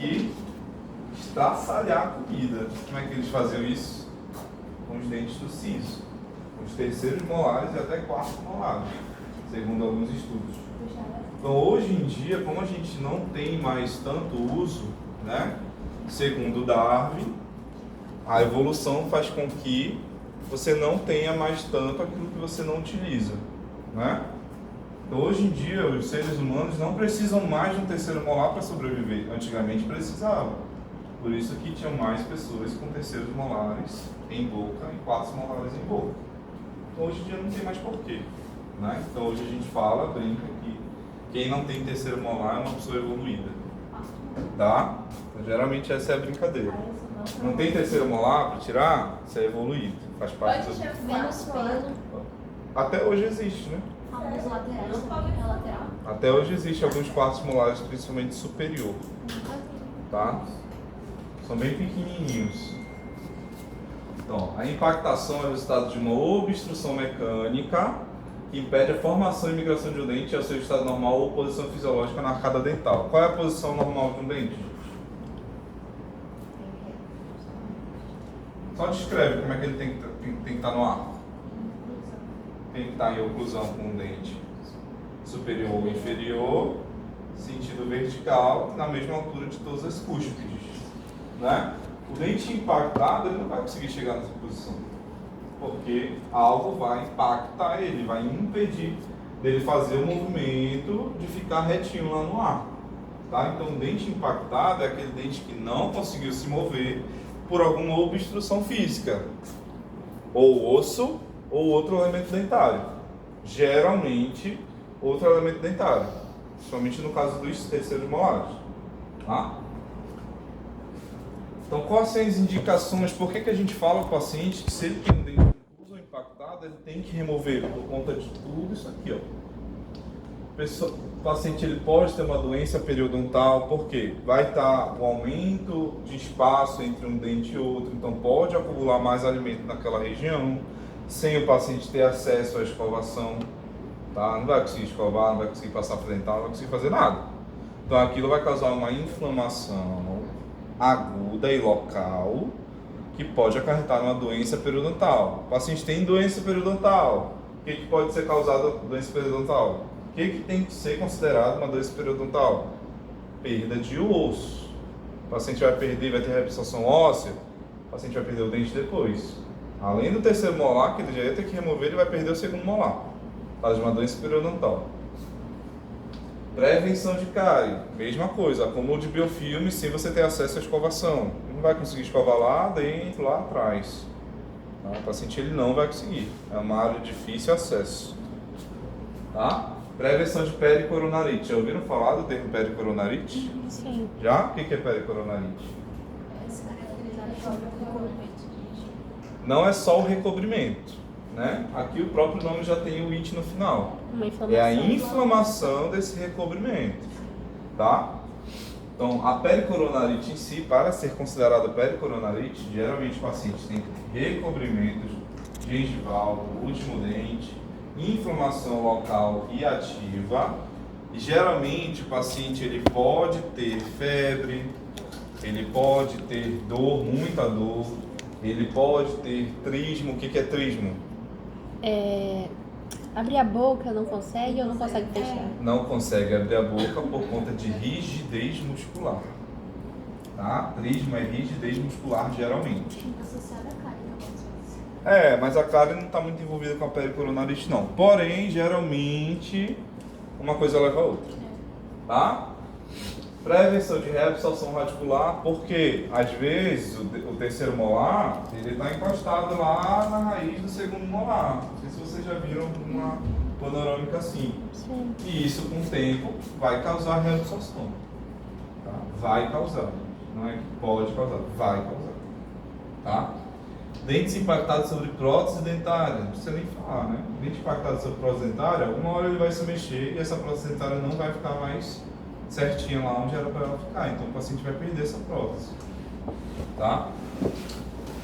que estraçalhar a comida. Como é que eles faziam isso? Com os dentes do siso. Os terceiros molares e até quartos molares, segundo alguns estudos. Então, hoje em dia, como a gente não tem mais tanto uso, né? Segundo Darwin, a evolução faz com que você não tenha mais tanto aquilo que você não utiliza, né? Então, hoje em dia, os seres humanos não precisam mais de um terceiro molar para sobreviver. Antigamente precisavam. Por isso que tinham mais pessoas com terceiros molares em boca e quartos molares em boca. Então, hoje em dia não tem mais porquê, né? Então, hoje a gente fala, brinca que quem não tem terceiro molar é uma pessoa evoluída, tá? Então, geralmente essa é a brincadeira. Não tem terceiro molar para tirar, você é evoluído, faz parte do... Menos pelo. Até hoje existe, né? Alguns laterais também, é lateral. Até hoje existe alguns quartos molares, principalmente superior, tá? São bem pequenininhos. Então, a impactação é o resultado de uma obstrução mecânica que impede a formação e migração de um dente ao seu estado normal ou posição fisiológica na arcada dental. Qual é a posição normal de um dente? Só descreve como é que ele tem que estar no ar. Tem que estar em oclusão com o dente superior ou inferior, sentido vertical, na mesma altura de todas as cúspides, né? O dente impactado, ele não vai conseguir chegar nessa posição, porque algo vai impactar ele, vai impedir dele fazer o movimento de ficar retinho lá no ar, tá? Então, o dente impactado é aquele dente que não conseguiu se mover por alguma obstrução física, ou osso, ou outro elemento dentário. Geralmente, outro elemento dentário, principalmente no caso dos terceiros molares, tá? Então, quais são as indicações? Por que a gente fala ao paciente que se ele tem um dente incluso ou impactado, ele tem que remover por conta de tudo isso aqui, ó. O paciente ele pode ter uma doença periodontal, porque vai estar um aumento de espaço entre um dente e outro, então pode acumular mais alimento naquela região, sem o paciente ter acesso à escovação, tá? Não vai conseguir escovar, não vai conseguir passar para dental, não vai conseguir fazer nada. Então aquilo vai causar uma inflamação aguda e local que pode acarretar numa doença periodontal. O paciente tem doença periodontal. O que pode ser causado doença periodontal? O que tem que ser considerado uma doença periodontal? Perda de osso. O paciente vai perder, vai ter reabsorção óssea, o paciente vai perder o dente depois. Além do terceiro molar, que ele já ia ter que remover, ele vai perder o segundo molar. Faz uma doença periodontal. Prevenção de cárie, mesma coisa, acúmulo de biofilme sem você ter acesso à escovação. Ele não vai conseguir escovar lá dentro, lá atrás. Tá? O paciente ele não vai conseguir, é uma área de difícil acesso. Tá? Prevenção de pericoronarite, já ouviram falar do termo pericoronarite? Sim. Já? O que é pericoronarite? Não é só o recobrimento, né? Aqui o próprio nome já tem o it no final. Uma inflamação. É a inflamação desse recobrimento, tá? Então, a pericoronarite em si, para ser considerada pericoronarite, geralmente o paciente tem recobrimentos gengival do último dente, inflamação local e ativa, e geralmente o paciente ele pode ter febre, ele pode ter dor, muita dor, ele pode ter trismo. O que é trismo? Abrir a boca não consegue ou não consegue fechar? Não consegue abrir a boca por conta de rigidez muscular. Tá? Trismo é rigidez muscular geralmente. Associada à cárie, às vezes. Mas a cárie não está muito envolvida com a pericoronarite não. Porém, geralmente, uma coisa leva a outra. Tá? Prevenção de reabsorção radicular, porque às vezes o terceiro molar ele está encostado lá na raiz do segundo molar. Não sei se vocês já viram uma panorâmica assim. Sim. E isso com o tempo vai causar reabsorção. Tá? Vai causar. Não é que pode causar, vai causar. Tá? Dentes impactados sobre prótese dentária, não precisa nem falar, né? Dente impactado sobre prótese dentária, uma hora ele vai se mexer e essa prótese dentária não vai ficar mais certinha lá onde era para ela ficar, então o paciente vai perder essa prótese, tá?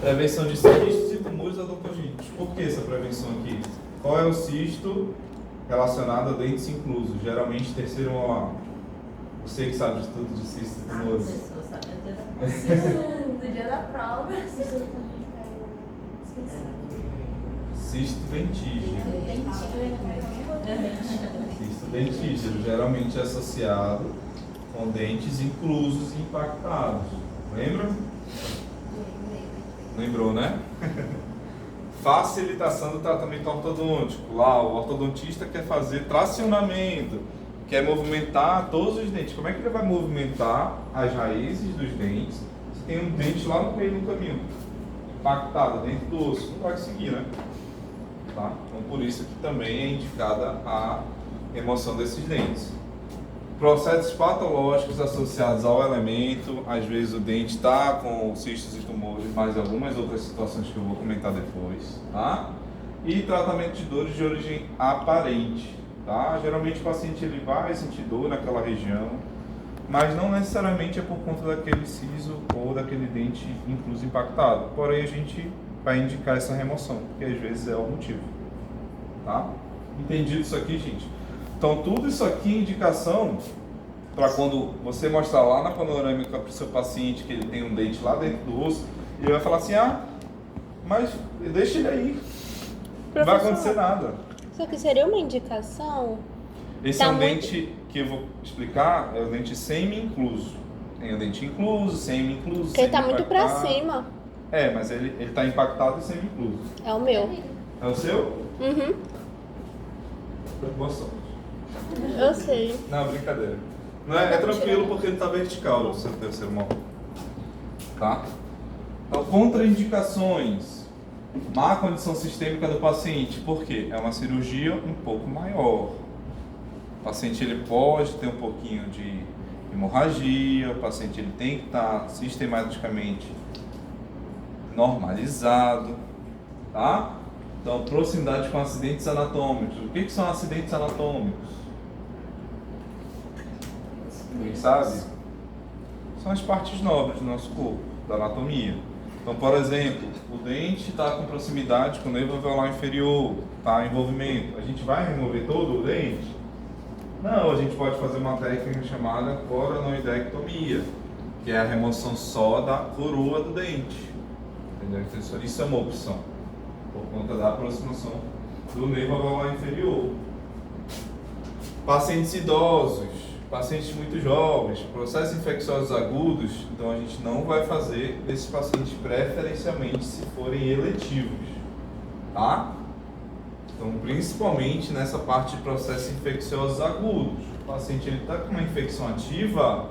Prevenção de cistos e tumores odontogênicos. Por que essa prevenção aqui? Qual é o cisto relacionado a dentes inclusos? Geralmente terceiro molar. Você que sabe de tudo de cistos e tumores. No dia da prova. Cisto dentígeno. Cisto dentígeno, geralmente é associado com dentes inclusos e impactados. Lembra? Lembrou, né? Facilitação do tratamento ortodôntico. Lá, o ortodontista quer fazer tracionamento, quer movimentar todos os dentes. Como é que ele vai movimentar as raízes dos dentes se tem um dente lá no meio do caminho, impactado dentro do osso? Não vai conseguir, né? Tá? Então, por isso que também é indicada a remoção desses dentes. Processos patológicos associados ao elemento, às vezes o dente está com cistos e tumores, mais algumas outras situações que eu vou comentar depois, tá? E tratamento de dores de origem aparente, tá? Geralmente o paciente ele vai sentir dor naquela região, mas não necessariamente é por conta daquele siso ou daquele dente incluso impactado. Porém, a gente vai indicar essa remoção, porque às vezes é o motivo, tá? Entendido isso aqui, gente? Então, tudo isso aqui é indicação para quando você mostrar lá na panorâmica para o seu paciente que ele tem um dente lá dentro do osso, ele vai falar assim, mas deixa ele aí, não vai acontecer nada. Só que seria uma indicação? Esse é um dente que eu vou explicar, é o dente semi-incluso. Tem o dente incluso, semi-incluso, Porque ele tá muito pra cima. É, mas ele tá impactado e semi-incluso. É o meu. É o seu? Uhum. Boa sorte. Eu sei. Não, brincadeira. Não é tranquilo porque ele tá vertical, o seu terceiro móvel. Tá? Então, contraindicações. Má condição sistêmica do paciente. Por quê? É uma cirurgia um pouco maior. O paciente ele pode ter um pouquinho de hemorragia, o paciente ele tem que estar sistematicamente normalizado, tá? Então, proximidade com acidentes anatômicos. O que são acidentes anatômicos? Ninguém sabe? São as partes nobres do nosso corpo, da anatomia. Então, por exemplo, o dente está com proximidade com o nervo alveolar inferior, está em envolvimento. A gente vai remover todo o dente? Não, a gente pode fazer uma técnica chamada coronoidectomia, que é a remoção só da coroa do dente. Entendeu? Então, isso é uma opção, por conta da aproximação do nervo alveolar inferior. Pacientes idosos, pacientes muito jovens, processos infecciosos agudos, então a gente não vai fazer esses pacientes preferencialmente se forem eletivos, tá? Então, principalmente nessa parte de processos infecciosos agudos. O paciente está com uma infecção ativa,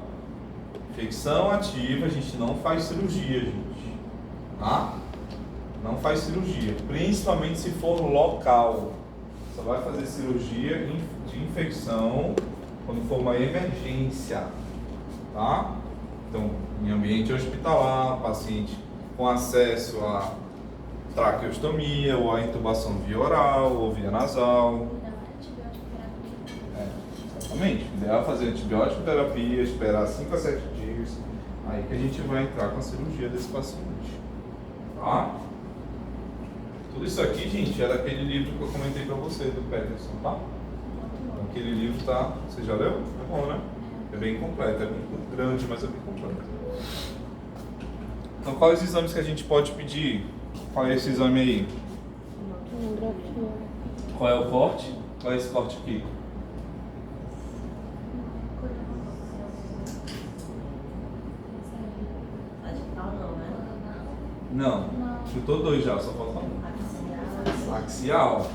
a gente não faz cirurgia, gente, tá? Não faz cirurgia, principalmente se for local. Só vai fazer cirurgia de infecção quando for uma emergência, tá? Então, em ambiente hospitalar, paciente com acesso a traqueostomia ou a intubação via oral ou via nasal. Exatamente. O ideal é fazer antibiótico terapia, esperar 5 a 7 dias, aí que a gente vai entrar com a cirurgia desse paciente, tá? Tudo isso aqui, gente, é daquele livro que eu comentei pra você, do Peterson, tá? Aquele livro tá... Você já leu? É bom, né? É bem completo, é muito grande, mas é bem completo. Então, quais os exames que a gente pode pedir? Qual é esse exame aí? Tomografia. Qual é o corte? Qual é esse corte aqui? Não. Chutou 2 já, só falta 1. Axial.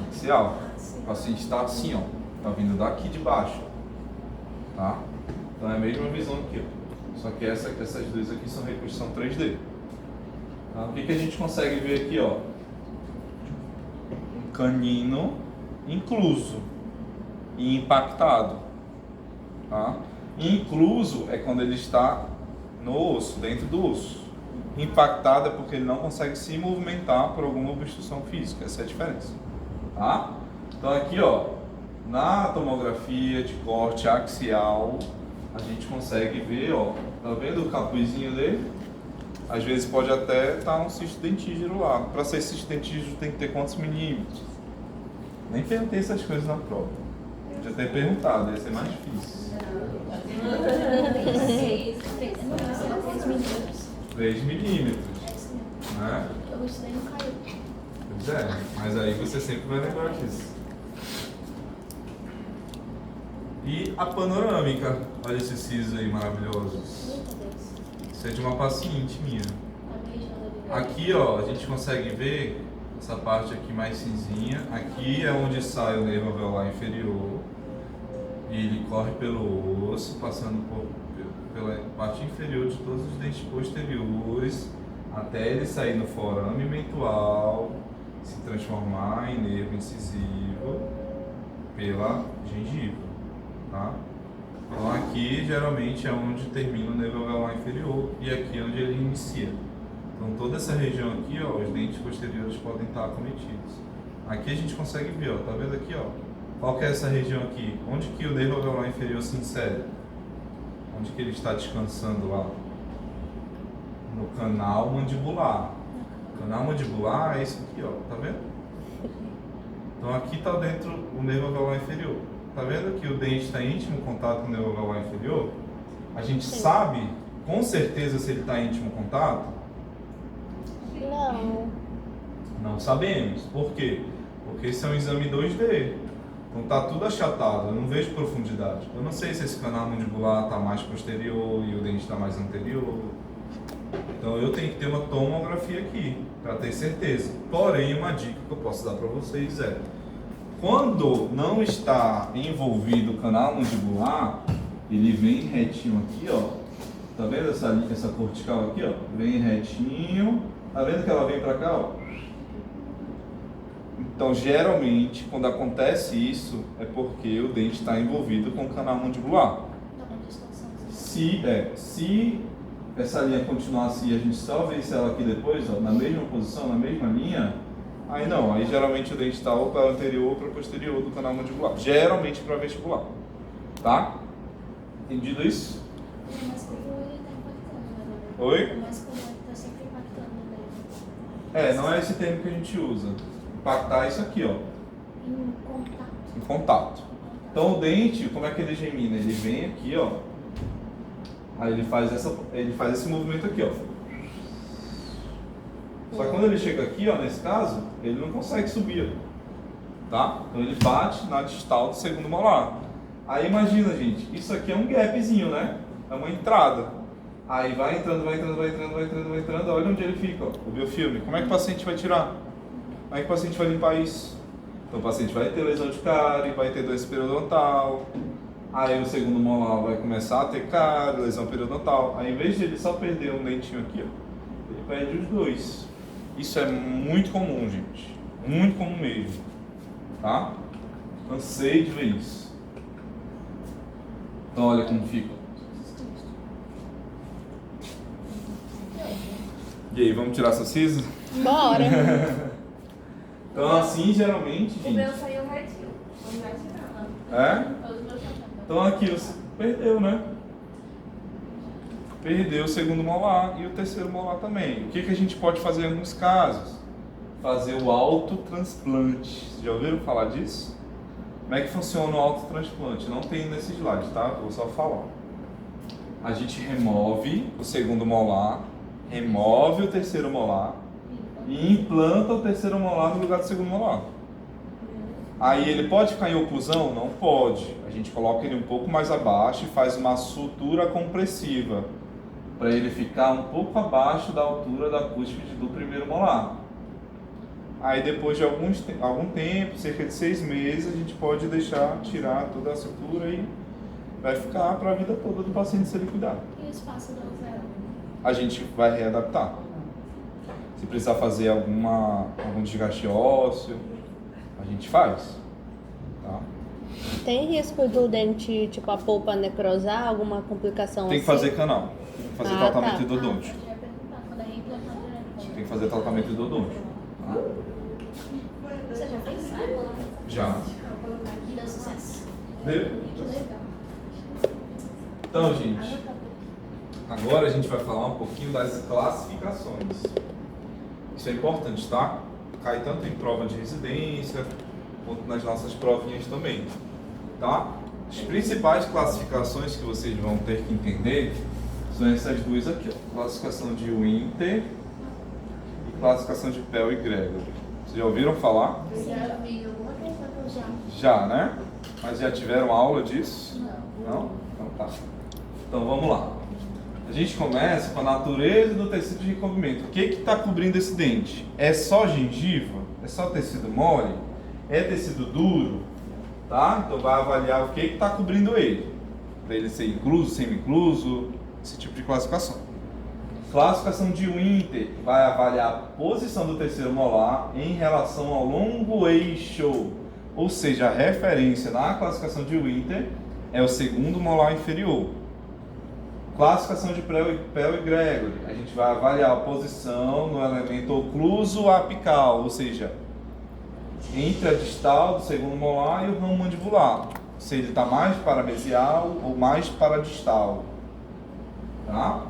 Axial. O paciente está assim, ó. Tá vindo daqui de baixo. Tá? Então é a mesma visão aqui, ó. Só que essas duas aqui são reconstrução 3D. Tá? O que a gente consegue ver aqui, ó? Um canino incluso e impactado. Tá? Incluso é quando ele está no osso, dentro do osso. Impactado é porque ele não consegue se movimentar por alguma obstrução física. Essa é a diferença. Tá? Então aqui, ó, na tomografia de corte axial, a gente consegue ver, ó, tá vendo o capuzinho dele? Às vezes pode até estar um cisto dentígeno lá. Para ser cisto dentígeno tem que ter quantos milímetros? Nem perguntei essas coisas na prova. Podia ter perguntado, ia ser mais difícil. 3 milímetros, É isso mesmo. né? Eu estudei no caiu. Pois é, mas aí você sempre vai lembrar disso. E a panorâmica, olha esses sisos aí maravilhosos. Meu Deus. Isso é de uma paciente minha. A beijando ali. Aqui, ó, a gente consegue ver essa parte aqui mais cinzinha. Aqui é onde sai o nervo alveolar inferior. E ele corre pelo osso, passando pela parte inferior de todos os dentes posteriores, até ele sair no forame mentual, se transformar em nervo incisivo pela gengiva, tá? Então aqui geralmente é onde termina o nervo alveolar inferior e aqui é onde ele inicia. Então toda essa região aqui, ó, os dentes posteriores podem estar acometidos. Aqui a gente consegue ver, ó, tá vendo aqui, ó? Qual que é essa região aqui? Onde que o nervo alveolar inferior se insere? Onde que ele está descansando lá? No canal mandibular. O canal mandibular é isso aqui, ó, tá vendo? Então aqui está dentro o nervo alveolar inferior. Tá vendo que o dente está em íntimo contato com o nervo alveolar inferior? A gente sabe com certeza se ele está em íntimo contato? Não. Não sabemos. Por quê? Porque esse é um exame 2D. Então tá tudo achatado, eu não vejo profundidade. Eu não sei se esse canal mandibular está mais posterior e o dente está mais anterior. Então eu tenho que ter uma tomografia aqui para ter certeza. Porém, uma dica que eu posso dar para vocês é: quando não está envolvido o canal mandibular, ele vem retinho aqui, ó. Tá vendo essa cortical aqui, ó? Vem retinho. Tá vendo que ela vem para cá, ó? Então, geralmente, quando acontece isso, é porque o dente está envolvido com o canal mandibular. Tá com distorção. Se essa linha continuar assim e a gente só vê ela aqui depois, ó, na mesma posição, na mesma linha, aí não, aí geralmente o dente está ou para anterior ou para posterior do canal mandibular. Geralmente para vestibular. Tá? Entendido isso? O masculino ele tá impactando, né? Oi? O masculino ele tá sempre impactando, né? É, não é esse termo que a gente usa. Impactar isso aqui, ó. Em contato. Em contato. Então o dente, como é que ele gemina? Ele vem aqui, ó. Aí ele faz esse movimento aqui, ó. Só que quando ele chega aqui, ó, nesse caso, ele não consegue subir, tá? Então ele bate na distal do segundo molar. Aí imagina, gente, isso aqui é um gapzinho, né? É uma entrada. Aí vai entrando, olha onde ele fica, ó, o biofilme. Como é que o paciente vai tirar? Como é que o paciente vai limpar isso? Então o paciente vai ter lesão de cárie, vai ter doença periodontal. Aí o segundo molar vai começar a ter cárie, lesão periodontal. Aí em vez de ele só perder um dentinho aqui, ó, ele perde os dois. Isso é muito comum, gente. Muito comum mesmo. Tá? Cansei de ver isso. Então olha como fica. E aí, vamos tirar essa cisa? Bora. Então assim, geralmente, O meu gente... saiu retinho. Não vai tirar, não. É? Os meus já Então aqui você perdeu, né? Perdeu o segundo molar e o terceiro molar também. O que a gente pode fazer em alguns casos? Fazer o autotransplante. Vocês já ouviram falar disso? Como é que funciona o autotransplante? Não tem nesse slide, tá? Vou só falar. A gente remove o segundo molar, remove o terceiro molar e implanta o terceiro molar no lugar do segundo molar. Aí ele pode ficar em oclusão? Não pode. A gente coloca ele um pouco mais abaixo e faz uma sutura compressiva para ele ficar um pouco abaixo da altura da cúspide do primeiro molar. Aí depois de algum tempo, cerca de 6 meses, a gente pode tirar toda a sutura e vai ficar para a vida toda do paciente se ele cuidar. E o espaço do zero? A gente vai readaptar. Se precisar fazer algum desgaste ósseo, a gente faz, tá? Tem risco do dente, tipo, a polpa necrosar, alguma complicação Tem que assim? fazer canal, tem que fazer Ah, tratamento tá. endodôntico. Eu ia perguntar, quando é reimplantar direto. Tem que fazer tratamento endodôntico. Tá? Você já fez isso? Já. E deu sucesso? Deu. Que legal. Então, gente, agora a gente vai falar um pouquinho das classificações. Isso é importante, tá? Cai tanto em prova de residência, quanto nas nossas provinhas também, tá? As principais classificações que vocês vão ter que entender São essas duas aqui, ó. Classificação de Winter e classificação de Pell e Gregory. Vocês já ouviram falar? Já vi alguma coisa já. Já, né? Mas já tiveram aula disso? Não? Então tá. Então vamos lá. A gente começa com a natureza do tecido de recobrimento. O que está cobrindo esse dente? É só gengiva? É só tecido mole? É tecido duro? Tá? Então vai avaliar o que está cobrindo ele. Para ele ser incluso, semi-incluso, esse tipo de classificação. Classificação de Winter vai avaliar a posição do terceiro molar em relação ao longo eixo. Ou seja, a referência na classificação de Winter é o segundo molar inferior. Classificação de Pell e Gregory, a gente vai avaliar a posição no elemento ocluso apical, ou seja, entre a distal do segundo molar e o ramo mandibular. Se ele está mais paramesial ou mais paradistal. Tá?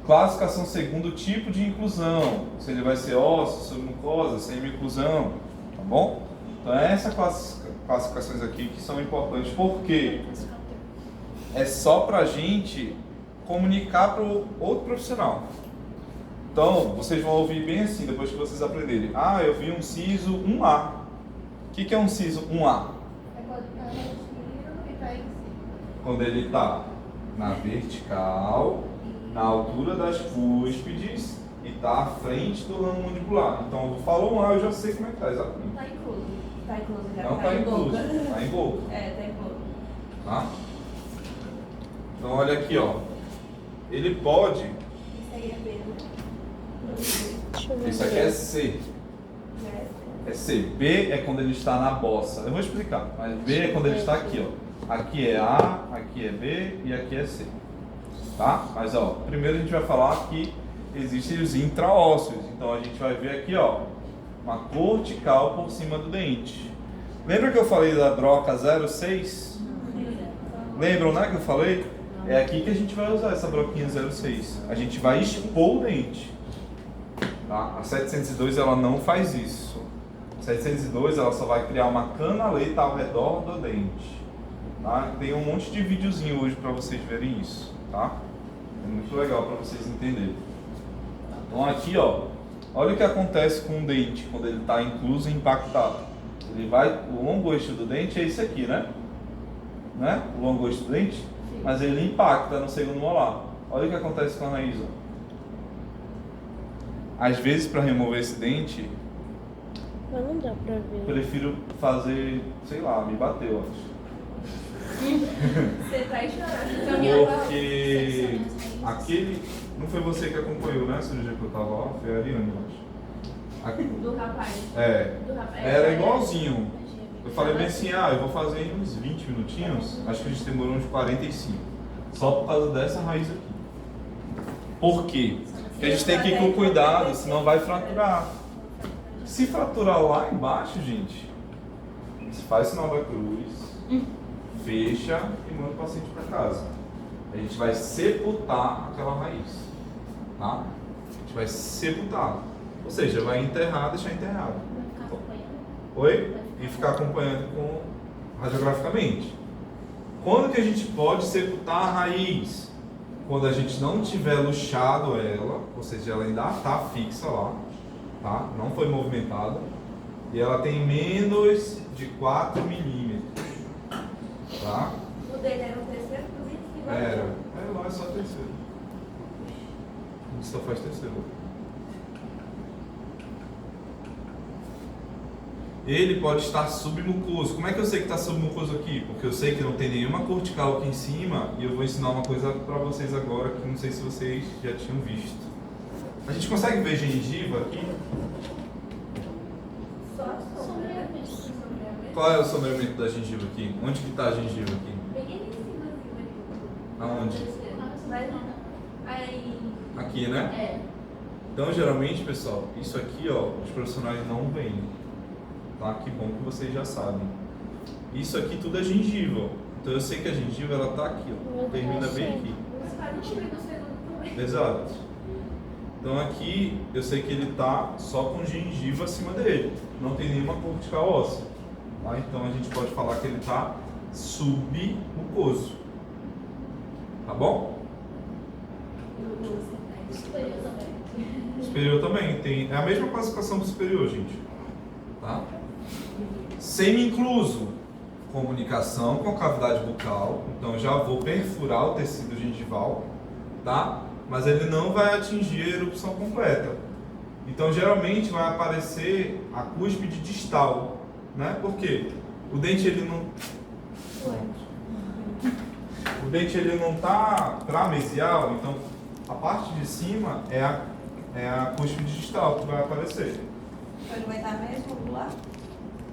Classificação segundo tipo de inclusão, se ele vai ser ósseo, submucosa, semi-inclusão, tá bom? Então essas classificações aqui que são importantes, porque é só pra gente comunicar para o outro profissional. Então, vocês vão ouvir bem assim, depois que vocês aprenderem. Ah, eu vi um siso 1A. O que é um siso 1A? É quando tá retiro e tá em cima. Quando ele está na vertical, na altura das cúspides e está à frente do ramo mandibular. Então, falou 1A, eu já sei como é que está, exatamente. Tá incluso. Tá incluso já. Não está incluso, está em boca. É, tá incluso. Tá? Então, olha aqui, ó. Ele pode... Isso aí é B, né? Deixa eu ver. Isso aqui é C. É C. B é quando ele está na bossa. Eu vou explicar, mas B é quando ele está aqui, ó. Aqui é A, aqui é B e aqui é C. Tá? Mas, ó, primeiro a gente vai falar que existem os intraósseos. Então, a gente vai ver aqui, ó, uma cortical por cima do dente. Lembra que eu falei da broca 06? Lembram, né, que eu falei? É aqui que a gente vai usar essa broquinha 06. A gente vai expor o dente. Tá? A 702 ela não faz isso. A 702 ela só vai criar uma canaleta ao redor do dente. Tá? Tem um monte de videozinho hoje para vocês verem isso. Tá? É muito legal para vocês entenderem. Então aqui, ó, olha o que acontece com o dente quando ele está incluso e impactado. Ele vai, o longo eixo do dente é isso aqui, né? O longo eixo do dente? Sim. Mas ele impacta no segundo molar. Olha o que acontece com a raiz, ó. Às vezes, para remover esse dente, Mas não dá pra ver. prefiro fazer, sei lá, me bater, eu acho. Você tá chorando. Porque aquele. Não foi você que acompanhou, né? A cirurgia que eu tava lá, foi a Ariane, eu acho. Do rapaz. É. Do rapaz. Era igualzinho. Eu falei bem assim, eu vou fazer em uns 20 minutinhos. Acho que a gente demorou uns 45. Só por causa dessa raiz aqui. Por quê? Porque a gente tem que ir com cuidado, senão vai fraturar. Se fraturar lá embaixo, gente, você faz o sinal da cruz, fecha e manda o paciente para casa. A gente vai sepultar aquela raiz. Tá? A gente vai sepultar. Ou seja, vai enterrar, deixar enterrado. Vai ficar acompanhando. Oi? E ficar acompanhando radiograficamente. Quando que a gente pode sepultar a raiz? Quando a gente não tiver luxado ela, ou seja, ela ainda está fixa lá, tá? Não foi movimentada, e ela tem menos de 4 milímetros, tá? O dele era o terceiro, por isso que vai. Era. Lá é só terceiro. A gente só faz terceiro. Ele pode estar submucoso. Como é que eu sei que está submucoso aqui? Porque eu sei que não tem nenhuma cortical aqui em cima e eu vou ensinar uma coisa para vocês agora que não sei se vocês já tinham visto. A gente consegue ver gengiva aqui? Só sombreamento. Qual é o sombreamento da gengiva aqui? Onde que está a gengiva aqui? Bem ali em cima, assim, Aonde? vai lá. Aí. Aqui, né? É. Então, geralmente, pessoal, isso aqui, ó, os profissionais não veem. Tá? Que bom que vocês já sabem. Isso aqui tudo é gengiva. Então eu sei que a gengiva ela tá aqui, ó. Termina bem aqui. Você vai no meio do segundo também. Exato. Então aqui eu sei que ele tá só com gengiva acima dele. Não tem nenhuma cortical óssea. Tá? Então a gente pode falar que ele tá submucoso. Tá bom? Superior também tem. É a mesma classificação do superior, gente. Tá? Semi-incluso. Comunicação com a cavidade bucal. Então eu já vou perfurar o tecido gengival, tá? Mas ele não vai atingir a erupção completa. Então geralmente vai aparecer a cúspide distal, né? Por quê? O dente ele não tá tramesial, então a parte de cima é a cúspide distal que vai aparecer. Ele vai estar mesmo angular?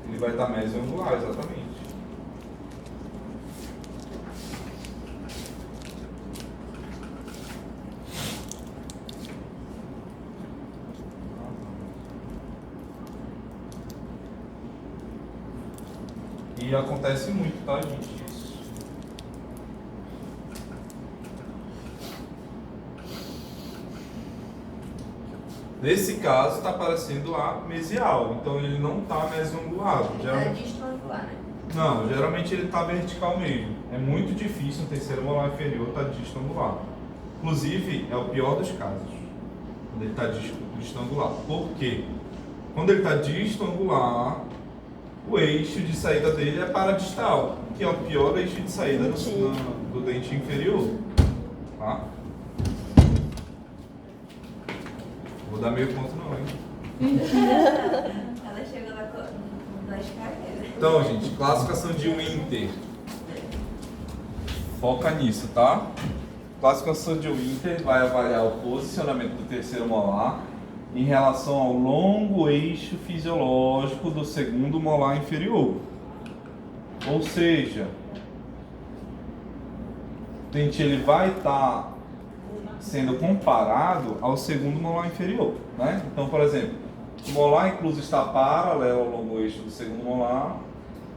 Ele vai estar mesioangular, exatamente. E acontece muito, tá, gente? Isso. Nesse caso, está aparecendo a mesial, então ele não está mesioangulado. É distangular, né? Não, geralmente ele está vertical mesmo. É muito difícil um terceiro molar inferior estar distangular. Inclusive, é o pior dos casos, quando ele está distangular. Por quê? Quando ele está distangular, o eixo de saída dele é paradistal, que é o pior eixo de saída do dente inferior. Tá? Vou dar meio ponto não, hein? Ela chegou nas carreiras. Então, gente, classificação de Winter. Foca nisso, tá? Classificação de Winter vai avaliar o posicionamento do terceiro molar em relação ao longo eixo fisiológico do segundo molar inferior. Ou seja, o dente ele vai estar sendo comparado ao segundo molar inferior, né? Então, por exemplo, o molar incluso está paralelo ao longo eixo do segundo molar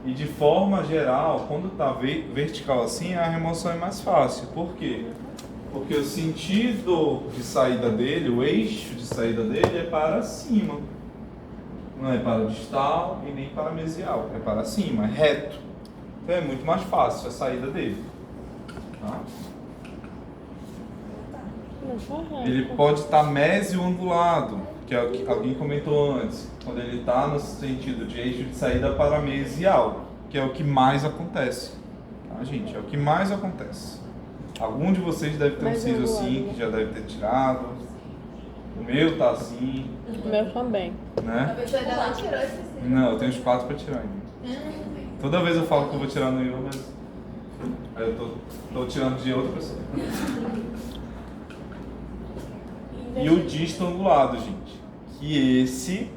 e, de forma geral, quando está vertical assim, a remoção é mais fácil. Por quê? Porque o sentido de saída dele, o eixo de saída dele é para cima. Não é para distal e nem para mesial, é para cima, é reto. Então é muito mais fácil a saída dele. Tá? Ele pode estar mesioangulado, que é o que alguém comentou antes, quando ele está no sentido de eixo de saída para mesial, que é o que mais acontece. Tá, gente? É o que mais acontece. Algum de vocês deve ter um siso assim, que já deve ter tirado. O meu tá assim. O meu também. Né? Você ainda não tirou esse cílio? Não, eu tenho uns 4 para tirar ainda. Toda vez eu falo que eu vou tirar no Ivan, mas aí eu tô tirando de outra pessoa. E o distangulado, gente. Que esse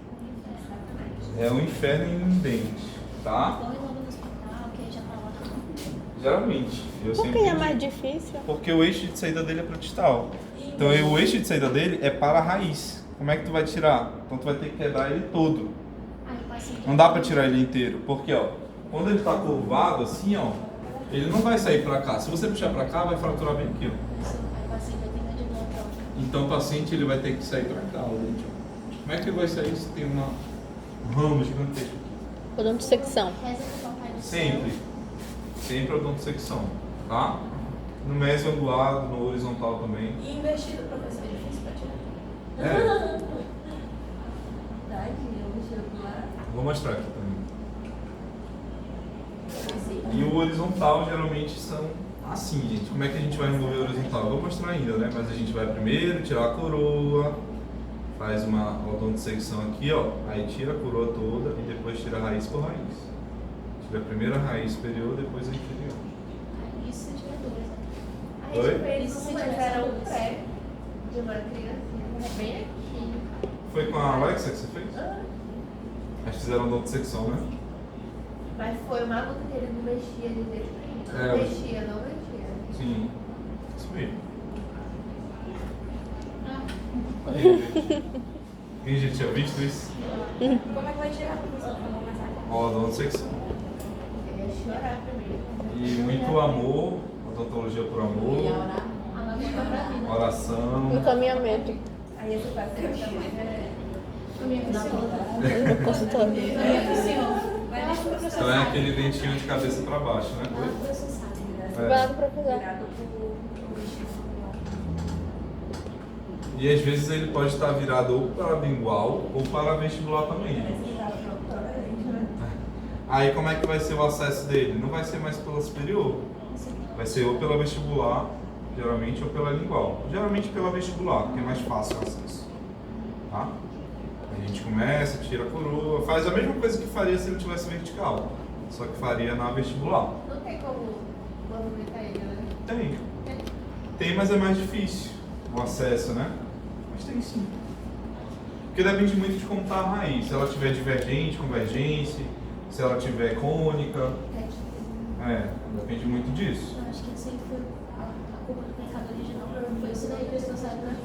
é o inferno em um dente, tá? Geralmente. Eu Por sempre que é digo. mais difícil? Porque o eixo de saída dele é para distal. Então o eixo de saída dele é para a raiz. Como é que tu vai tirar? Então tu vai ter que quebrar ele todo. Não dá para tirar ele inteiro. Porque, ó, quando ele está curvado assim, ó, ele não vai sair para cá. Se você puxar para cá, vai fraturar bem aqui, ó. Então o paciente ele vai ter que sair para cá, ó, dente, ó. Como é que ele vai sair se tem um ramo gigantesco aqui? Odontosecção. Sempre. Sempre odontosecção, tá? No mesioangulado, no horizontal também. E investido, professor, é difícil para tirar. É, Tadinho, eu chego lá. vou mostrar aqui também. E o horizontal geralmente são assim, gente. Como é que a gente vai remover o horizontal? Eu vou mostrar ainda, né? Mas a gente vai primeiro tirar a coroa, faz uma odontosecção aqui, ó. Aí tira a coroa toda e depois tira a raiz por raiz. Tira a primeira raiz superior, depois a inferior. Isso tira dores. Oi? Eles fizeram o pré de uma criança, bem aqui. Foi com a Alexa que você fez? Eles fizeram odontosecção, né? Mas foi uma luta que ele não mexia, ele É, não mexia, não mexia. Sim. Isso mesmo. Aí, gente. Quem já tinha visto isso? Como é que vai tirar, professor? Pra não começar com Ó, odontosecção. Eu ia chorar primeiro. E muito amor, odontologia por amor, Ela fica pra mim. oração. Encaminhamento Aí esse paciente também no consultório. vai deixar o professor. Então é aquele dentinho de cabeça para baixo, né? Vai lá pro professor. Virado pro vestido. E às vezes ele pode estar virado ou para lingual ou para vestibular também. Aí como é que vai ser o acesso dele? Não vai ser mais pela superior. Vai ser ou pela vestibular, geralmente, ou pela lingual. Geralmente pela vestibular, porque é mais fácil o acesso. Tá? A gente começa, tira a coroa, faz a mesma coisa que faria se ele tivesse vertical. Só que faria na vestibular. Não tem como movimentar ele, né? Tem. Tem, mas é mais difícil o acesso, né? Mas tem sim. Porque depende muito de como está a raiz. Se ela tiver divergente, convergente, se ela tiver cônica. Depende muito disso. Eu acho que essa aí foi a culpa do pecado original, foi isso daí que eles trouxeram pra mim.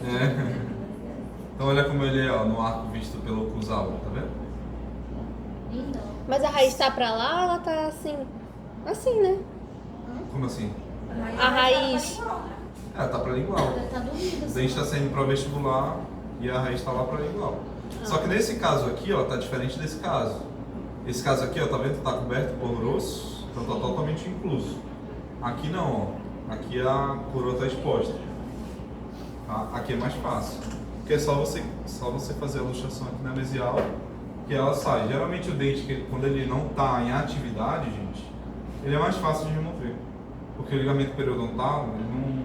Então olha como ele é, ó, no arco visto pelo ocusal, tá vendo? Então. Mas a raiz tá pra lá ou ela tá assim? Assim, né? Como assim? A raiz. Ela tá para lingual. Ela tá dormindo, O assim. dente está saindo para vestibular e a raiz está lá para lingual. Só que nesse caso aqui, ó, tá diferente desse caso. Esse caso aqui, ó, tá vendo? Tá coberto por grosso, então tá totalmente incluso. Aqui não, ó. Aqui a coroa tá exposta. Tá? Aqui é mais fácil. Porque é só você fazer a luxação aqui na mesial que ela sai. Geralmente o dente, quando ele não tá em atividade, gente, ele é mais fácil de remover. Porque o ligamento periodontal, ele não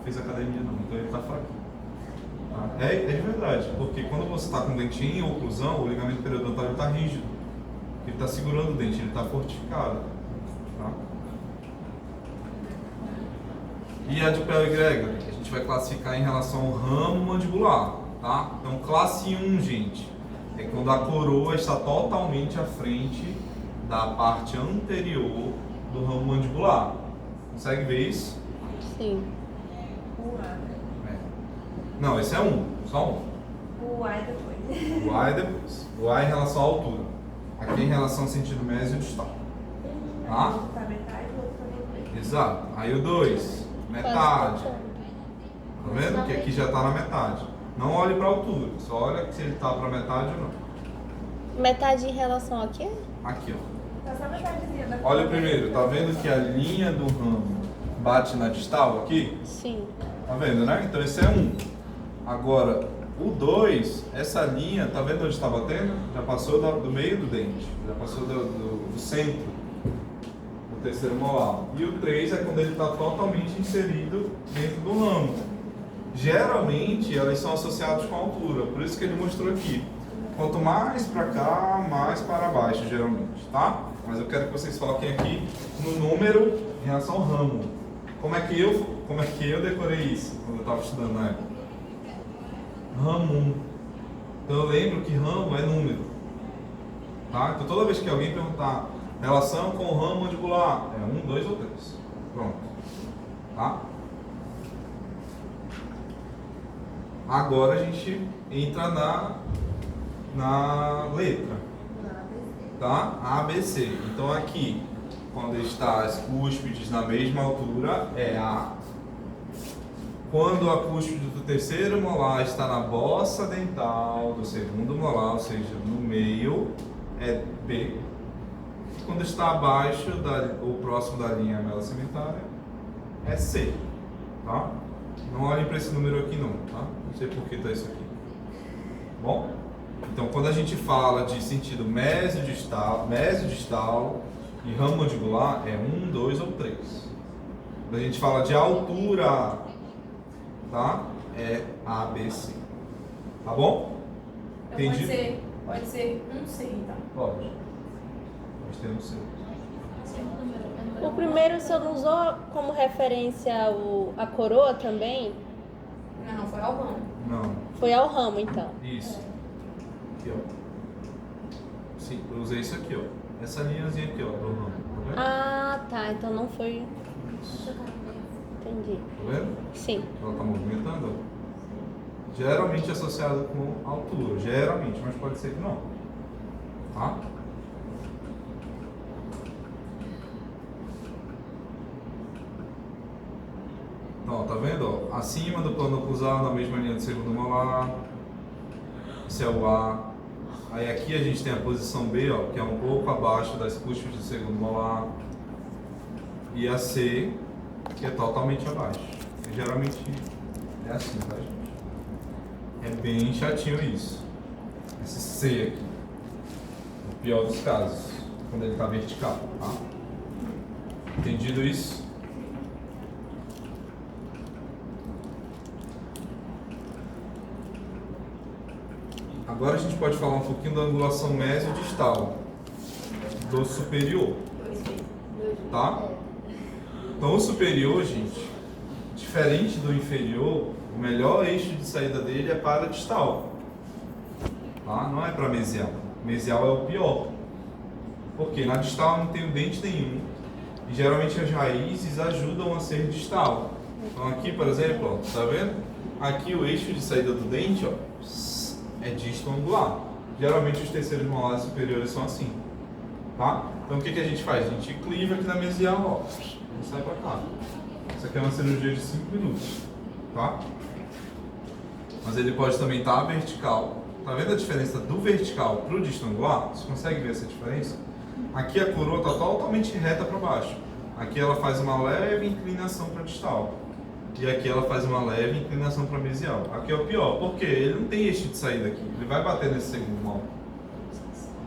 fez academia não, então ele tá fraquinho. Tá? É de verdade, porque quando você está com o dente em oclusão, o ligamento periodontal está rígido. Ele está segurando o dente, ele está fortificado. Tá? E a de pé egrégora, a gente vai classificar em relação ao ramo mandibular. Tá? Então, classe 1, gente, é quando a coroa está totalmente à frente da parte anterior do ramo mandibular. Consegue ver isso? Sim. O A, né? Não, esse é um, só um. O A é depois. O A é depois. O A é em relação à altura. Aqui é em relação ao sentido mésio e distal. Tá? Um tá metade, o outro tá metade. Exato. Aí o 2, metade. Tá vendo? Que aqui já está na metade. Não olhe para a altura, só olha se ele está para metade ou não. Metade em relação a quê? Aqui, ó. Tá só metadezinha da Olha primeiro, tá vendo que a linha do ramo bate na distal aqui? Sim. Tá vendo, né? Então esse é 1. Agora, o 2, essa linha, tá vendo onde está batendo? Já passou do meio do dente, já passou do centro do terceiro molar. E o 3 é quando ele está totalmente inserido dentro do ramo. Geralmente, elas são associadas com a altura, por isso que ele mostrou aqui. Quanto mais para cá, mais para baixo, geralmente, tá? Mas eu quero que vocês coloquem aqui no número em relação ao ramo. Como é que eu decorei isso quando eu estava estudando na época? Ramo 1. Então eu lembro que ramo é número. Tá? Então toda vez que alguém perguntar relação com o ramo mandibular, é 1, 2 ou 3. Pronto. Tá? Agora a gente entra na letra. Tá? A, B, C. Então aqui, quando está as cúspides na mesma altura, é A. Quando a cúspide do terceiro molar está na bossa dental do segundo molar, ou seja, no meio, é B. E quando está abaixo ou próximo da linha melocimentária, é C. Tá? Não olhem para esse número aqui não, tá? Não sei por que está isso aqui. Bom? Então, quando a gente fala de sentido mésio-distal e ramo mandibular, é 1, 2 ou 3. Quando a gente fala de altura, tá? É A, B, C. Tá bom? Então Entendi? pode ser um C, então. Pode. Pode ter um C. O primeiro você não usou como referência a coroa também? Não, foi ao ramo. Não. Foi ao ramo, então. Isso. Aqui, ó. Sim, eu usei isso aqui, ó. Essa linhazinha aqui, ó, do ramo. Tá vendo? Ah, tá. Então não foi... Isso. Entendi. Tá vendo? Sim. Ela está movimentando. Ó. Geralmente associado com altura. Geralmente, mas pode ser que não. Tá? Então, tá vendo? Ó? Acima do plano oclusal, na mesma linha do segundo molar. Esse é o A. Aí aqui a gente tem a posição B, ó, que é um pouco abaixo das cúspides do segundo molar. E a C, que é totalmente abaixo. E geralmente é assim, tá, gente? É bem chatinho isso. Esse C aqui. No pior dos casos. Quando ele está vertical, tá? Entendido isso? Agora a gente pode falar um pouquinho da angulação mesio-distal do superior, tá? Então o superior, gente, diferente do inferior, o melhor eixo de saída dele é para distal, tá? Não é para mesial. Mesial é o pior, porque na distal não tem dente nenhum e geralmente as raízes ajudam a ser distal. Então aqui, por exemplo, ó, tá vendo? Aqui o eixo de saída do dente, ó, é disto angular. Geralmente os terceiros molares superiores são assim, tá? Então o que a gente faz? A gente cliva aqui na mesial, ó, e sai pra cá. Isso aqui é uma cirurgia de 5 minutos, tá? Mas ele pode também estar vertical. Tá vendo a diferença do vertical pro disto angular? Você consegue ver essa diferença? Aqui a coroa está totalmente reta para baixo. Aqui ela faz uma leve inclinação para distal. E aqui ela faz uma leve inclinação para mesial. Aqui é o pior, porque ele não tem eixo de saída aqui. Ele vai bater nesse segundo mal.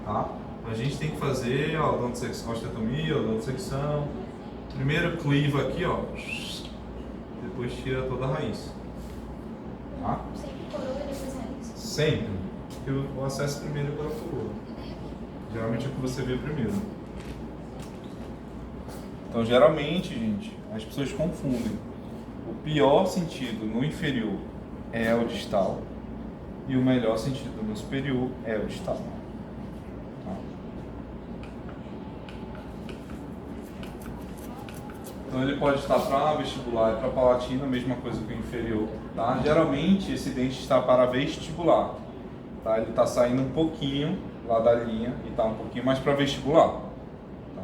Tá? A gente tem que fazer a osteotomia, a odontosecção. Primeiro cliva aqui, ó. Depois tira toda a raiz. Tá? Sempre coroa e depois raiz. Sempre. Porque o acesso primeiro é pela coroa. Geralmente é o que você vê primeiro. Então, geralmente, gente, as pessoas confundem. O pior sentido no inferior é o distal e o melhor sentido no superior é o distal. Tá? Então, ele pode estar para vestibular e para palatina, a mesma coisa que o inferior. Tá? Geralmente, esse dente está para vestibular. Tá? Ele está saindo um pouquinho lá da linha e está um pouquinho mais para vestibular. Tá?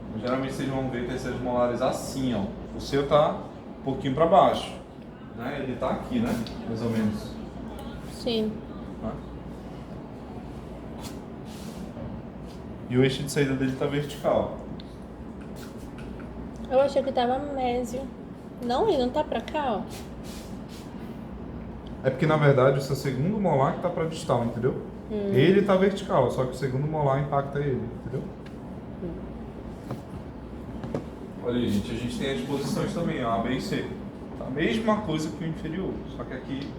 Então, geralmente vocês vão ver terceiros molares assim, ó. O seu está um pouquinho para baixo, né? Ele está aqui, né? Mais ou menos. Sim. Tá? E o eixo de saída dele está vertical. Eu achei que tava mésio. Não, ele não tá pra cá, ó. É porque na verdade o seu segundo molar que está para distal, entendeu? Ele está vertical, só que o segundo molar impacta ele, entendeu? Olha aí, gente, a gente tem as posições também, ó, A, B e C. A mesma coisa que o inferior, só que aqui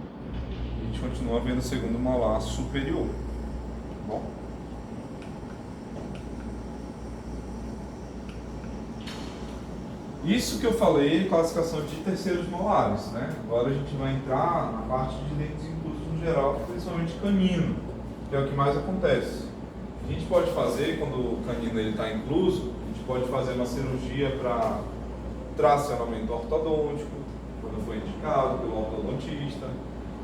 a gente continua vendo o segundo molar superior. Tá bom? Isso que eu falei é classificação de terceiros molares, né? Agora a gente vai entrar na parte de dentes inclusos no geral, principalmente canino, que é o que mais acontece. A gente pode fazer, quando o canino está incluso, a gente pode fazer uma cirurgia para tracionamento ortodôntico, quando for indicado pelo ortodontista.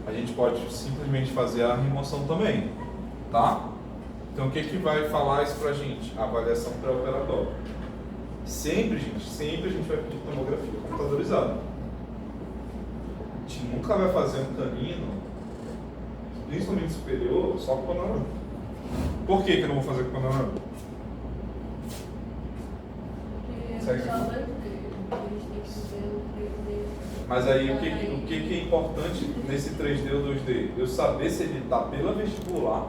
A gente pode simplesmente fazer a remoção também, tá? Então o que vai falar isso pra gente? A avaliação pré-operatória. Sempre a gente vai pedir tomografia computadorizada. A gente nunca vai fazer um canino, principalmente superior, só com panorama. Por que eu não vou fazer com panorama? Mas aí o que é importante nesse 3D ou 2D? Eu saber se ele está pela vestibular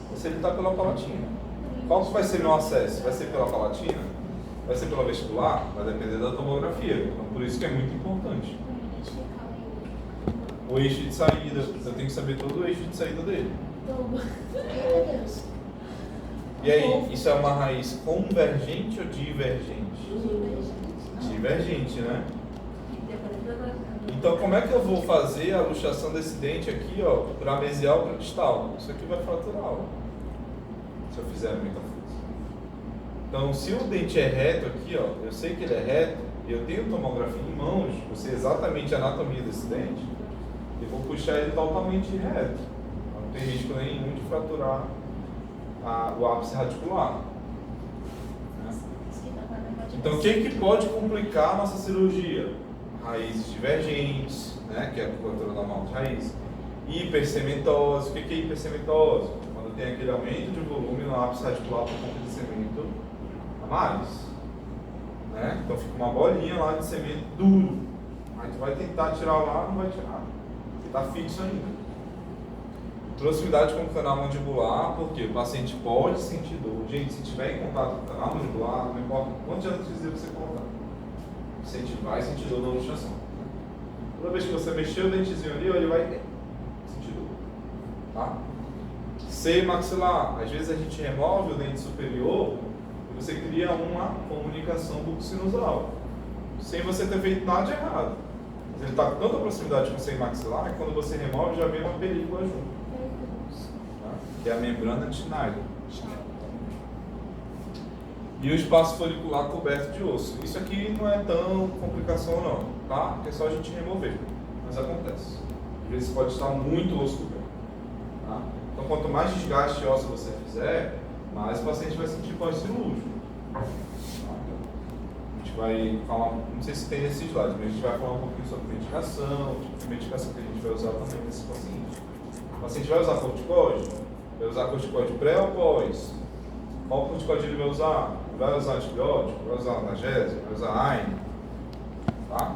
ou se ele está pela palatina. Qual vai ser meu acesso? Vai ser pela palatina? Vai ser pela vestibular? Vai depender da tomografia. Então por isso que é muito importante. O eixo de saída, eu tenho que saber todo o eixo de saída dele. Meu Deus. E aí, isso é uma raiz convergente ou divergente? Divergente, né? Então como é que eu vou fazer a luxação desse dente aqui, ó, para mesial para distal? Isso aqui vai fraturar, ó, se eu fizer a metaforça. Então se o dente é reto aqui, ó, eu sei que ele é reto, e eu tenho tomografia em mãos, eu sei exatamente a anatomia desse dente, eu vou puxar ele totalmente reto. Não tem risco nenhum de fraturar o ápice radicular. Então o que pode complicar a nossa cirurgia? Raízes divergentes, né, que é a curvatura normal de raiz. Hipercementose. O que é hipercementose? Quando tem aquele aumento de volume no ápice radicular por conta de cemento a mais. Né? Então fica uma bolinha lá de cemento duro. Aí tu vai tentar tirar lá, não vai tirar. está fixo ainda. Proximidade com o canal mandibular, porque o paciente pode sentir dor. Gente, se tiver em contato com o canal mandibular, não importa quantos anestesias você colocar, o paciente vai sentir dor na luxação. Toda vez que você mexer o dentezinho ali, ele vai sentir dor. Tá? Seio maxilar, às vezes a gente remove o dente superior e você cria uma comunicação bucosinusal, sem você ter feito nada de errado. Mas ele está com tanta proximidade com o seio maxilar que quando você remove já vem uma película junto. Que é a membrana de Schneider. E o espaço folicular coberto de osso. Isso aqui não é tão complicação não, tá? Porque é só a gente remover, mas acontece. Às vezes pode estar muito osso coberto, tá? Então quanto mais desgaste ósseo você fizer, mais o paciente vai sentir pós-cirúrgico. Tá? A gente vai falar, não sei se tem nesse slide, mas a gente vai falar um pouquinho sobre medicação, tipo de medicação que a gente vai usar também nesse paciente. O paciente vai usar corticóide? Vai usar corticóide pré ou pós? Qual corticóide ele vai usar? Vai usar antibiótico? Vai usar analgésico? Vai usar AINE? Tá?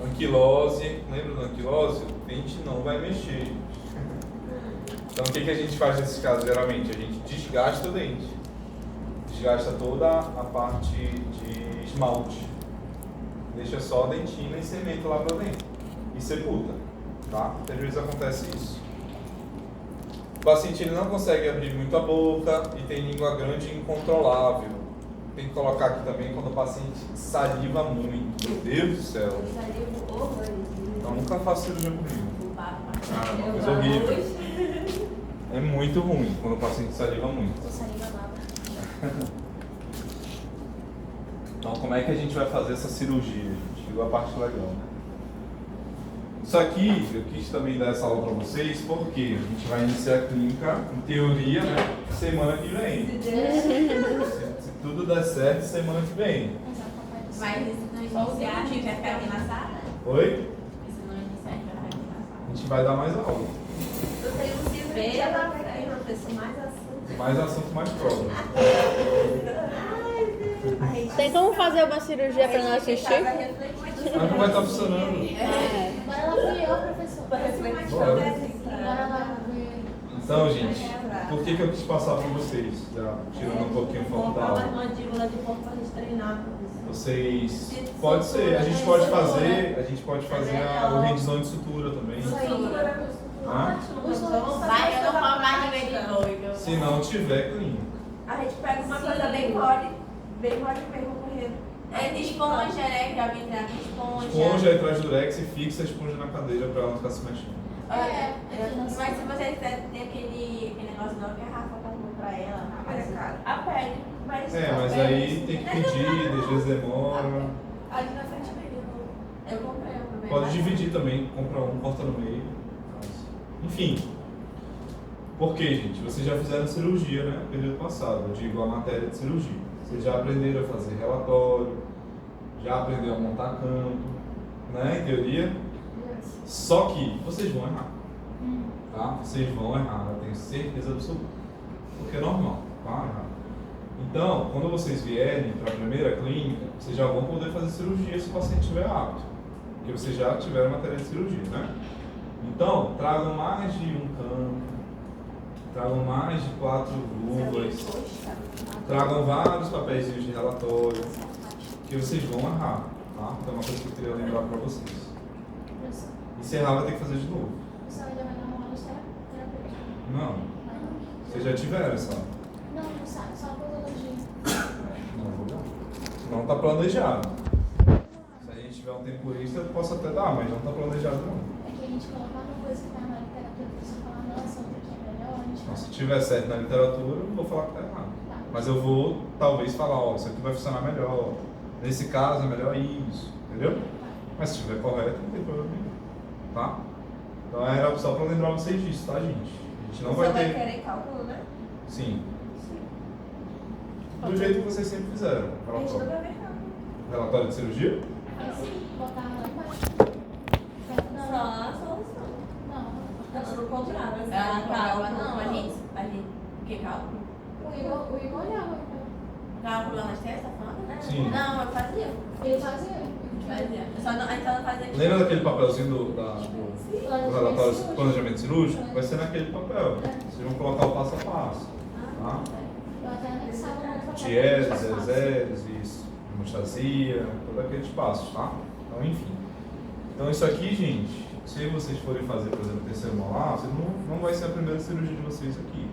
Anquilose, lembra da anquilose? O dente não vai mexer. Então o que a gente faz nesses casos geralmente? A gente desgasta o dente. Desgasta toda a parte de esmalte. Deixa só a dentina e cemento lá pra dentro. E sepulta. Tá? Às vezes acontece isso. O paciente ele não consegue abrir muito a boca e tem língua grande e incontrolável. Tem que colocar aqui também quando o paciente saliva muito. Meu Deus do céu. Então nunca faça cirurgia comigo. Ah, é uma coisa horrível. É muito ruim quando o paciente saliva muito. Então como é que a gente vai fazer essa cirurgia? Chegou a parte legal, né? Isso aqui, eu quis também dar essa aula para vocês, porque a gente vai iniciar a clínica, em teoria, né, semana que vem. Se tudo der certo, semana que vem. Mas isso não iniciar, a gente vai ficar aqui na sala? Oi? Isso não iniciar, a gente vai ficar aqui na sala. A gente vai dar mais aula. Eu tenho um cirurgia na frente, professor, mais assunto. Mais assunto, mais prova. Tem como fazer uma cirurgia para não assistir? Mas não vai estar funcionando. Bora lá ver eu, professor. Bora lá ver. Então, gente, por que eu quis passar para vocês? Já tirando um pouquinho o foco da aula. Mandíbula de porco pra gente treinar. Vocês... Pode ser, a gente pode fazer o revisão de sutura também. Ah? Vai, eu não falo mais de vez de noivo. Se não tiver clínica. A gente pega uma coisa bem mole mesmo, correndo. É esponja, né? Já vi entrar com esponja. Esponja aí traz durex e fixa a esponja na cadeira para ela não ficar se mexendo. Mas se você quiser ter aquele negócio não, que a Rafa comprou pra ela, a pele. Mas aí tem que pedir, às vezes demora. Ali na frente mesmo. eu comprei o primeiro. Pode dividir também, compra um, corta no meio. Enfim. Por quê, gente? Vocês já fizeram cirurgia, né? No período passado, eu digo a matéria de cirurgia. Vocês já aprenderam a fazer relatório, já aprenderam a montar campo, né? Em teoria. Só que vocês vão errar. Tá? Vocês vão errar, eu tenho certeza absoluta. Porque é normal, tá? Errar. Então, quando vocês vierem para a primeira clínica, vocês já vão poder fazer cirurgia se o paciente estiver apto. Porque vocês já tiveram matéria de cirurgia, né? Então, tragam mais de um campo, tragam mais de 4 luvas, tragam vários papéis de relatório, que vocês vão errar, tá? Então é uma coisa que eu queria lembrar para vocês. E se errar, vai ter que fazer de novo. Você ainda vai dar uma aula de terapêutica? Não, vocês já tiveram essa? Não, não sabe, só podologia. Não está planejado. Se a gente tiver um tempo extra, eu posso até dar, mas não está planejado não. É que a gente coloca uma coisa que tá na literatura, você fala, nossa, outra aqui é melhor, a gente Então, se tiver certo na literatura, eu não vou falar que está errado. Tá. Mas eu vou, talvez, falar, ó, isso aqui vai funcionar melhor. Nesse caso, é melhor isso. Entendeu? Mas se estiver correto, não tem problema nenhum. Tá? Então era só para lembrar vocês disso, tá, gente? A gente não vai Você vai ter... querer cálculo, né? Sim. Do jeito que vocês sempre fizeram. A gente nunca vê cálculo. Relatório de cirurgia? Aí sim, botar lá embaixo. Só a solução. Não. No contrário. Calma, não, a gente. O que cálculo? O Igor olhava. Cálculo anestésia, tá falando, né? Sim. Não, eu fazia. Ele fazia. Fazia. Só não, a gente só não fazia. Lembra daquele papelzinho do relatório de planejamento cirúrgico? Vai ser naquele papel. Vocês vão colocar o passo a passo. Tá? Eu até anexava no papel. Tieses, exeres, isso. Hemostasia, todos aqueles passos, tá? Então, enfim. Então, isso aqui, gente, se vocês forem fazer, por exemplo, o terceiro molar, vocês não vai ser a primeira cirurgia de vocês aqui.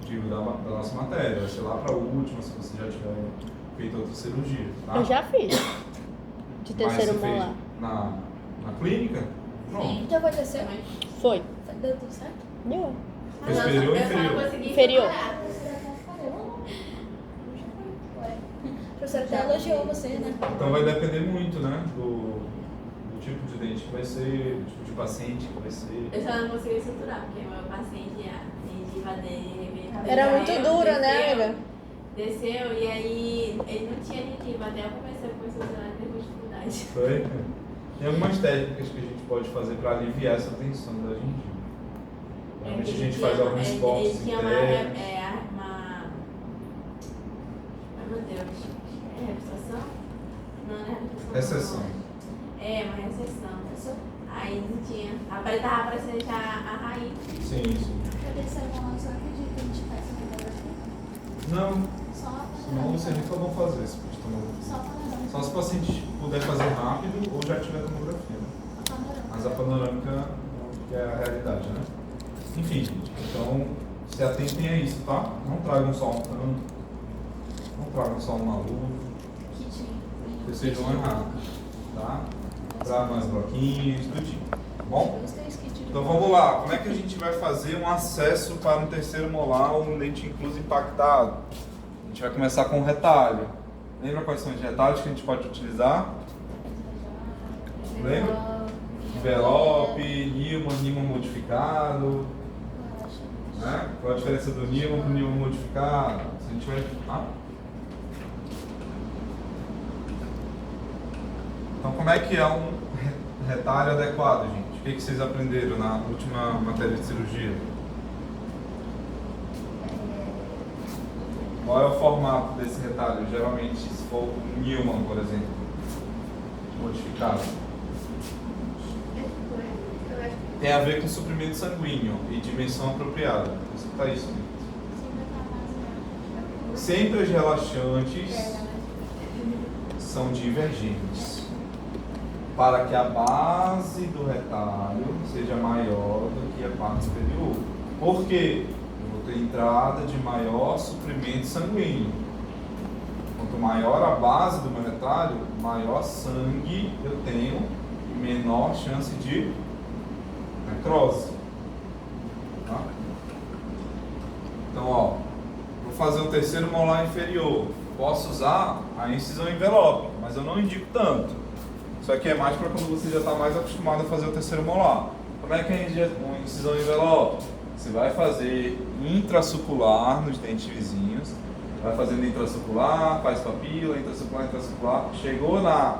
Digo, da nossa matéria. Vai ser lá para a última, se você já tiver feito outra cirurgia. Tá? Eu já fiz. De Mas terceiro você fez molar. na clínica? Pronto. Já foi terceiro? Foi. Deu tudo certo? Deu. Foi superior ou inferior? Inferior. A professora até elogiou você, né? Então vai depender muito, né? Do tipo de dente que vai ser, do tipo de paciente que vai ser. Eu só não consegui estruturar, porque meu paciente, a gengiva dele Era muito dura, né, amiga? Desceu e aí ele não tinha gengiva, até eu comecei a estruturar e teve dificuldade. Foi? Tem algumas técnicas que a gente pode fazer para aliviar essa tensão da gengiva. Normalmente a gente faz alguns cortes Ele tinha internos. Ai meu Deus, é reabsorção? Não, não é reabsorção. Recessão. É, uma recessão. Aí não tinha. Agora tava aparecendo já a raiz. Sim, sim. Pra terceiro molar, você acredita que a gente faz essa fotografia? Não, Só a senão você nunca vão fazer esse tipo de tomografia. Só a panorâmica. Só se o paciente puder fazer rápido ou já tiver tomografia, né? A panorâmica. Mas a panorâmica que é a realidade, né? Enfim, gente, então se atentem a isso, tá? Não tragam só um cano, não tragam só uma luva, Kit. vocês vão errar, tá? Tragam as bloquinhas, tudinho, tá bom? Os três kits. Então vamos lá, como é que a gente vai fazer um acesso para um terceiro molar ou um dente incluso impactado? A gente vai começar com o retalho. Lembra quais são os retalhos que a gente pode utilizar? Lembra? Envelope, Newman modificado. Né? Qual a diferença do Newman para o Newman modificado? Se a gente vai... Então como é que é um retalho adequado, gente? O que vocês aprenderam na última matéria de cirurgia? Qual é o formato desse retalho? Geralmente, se for um Newman, por exemplo, modificado. Tem a ver com suprimento sanguíneo e dimensão apropriada. Escuta isso. Sempre os relaxantes são divergentes, para que a base do retalho seja maior do que a parte superior. Por quê? Eu vou ter entrada de maior suprimento sanguíneo. Quanto maior a base do meu retalho, maior sangue eu tenho e menor chance de necrose. Tá? Então, ó, vou fazer o terceiro molar inferior. Posso usar a incisão envelope, mas eu não indico tanto. Isso aqui é mais para quando você já está mais acostumado a fazer o terceiro molar. Como é que é uma incisão envelope? Você vai fazer intrasucular nos dentes vizinhos, vai fazendo intrasucular, faz papila, intrasucular, intrasucular. Chegou na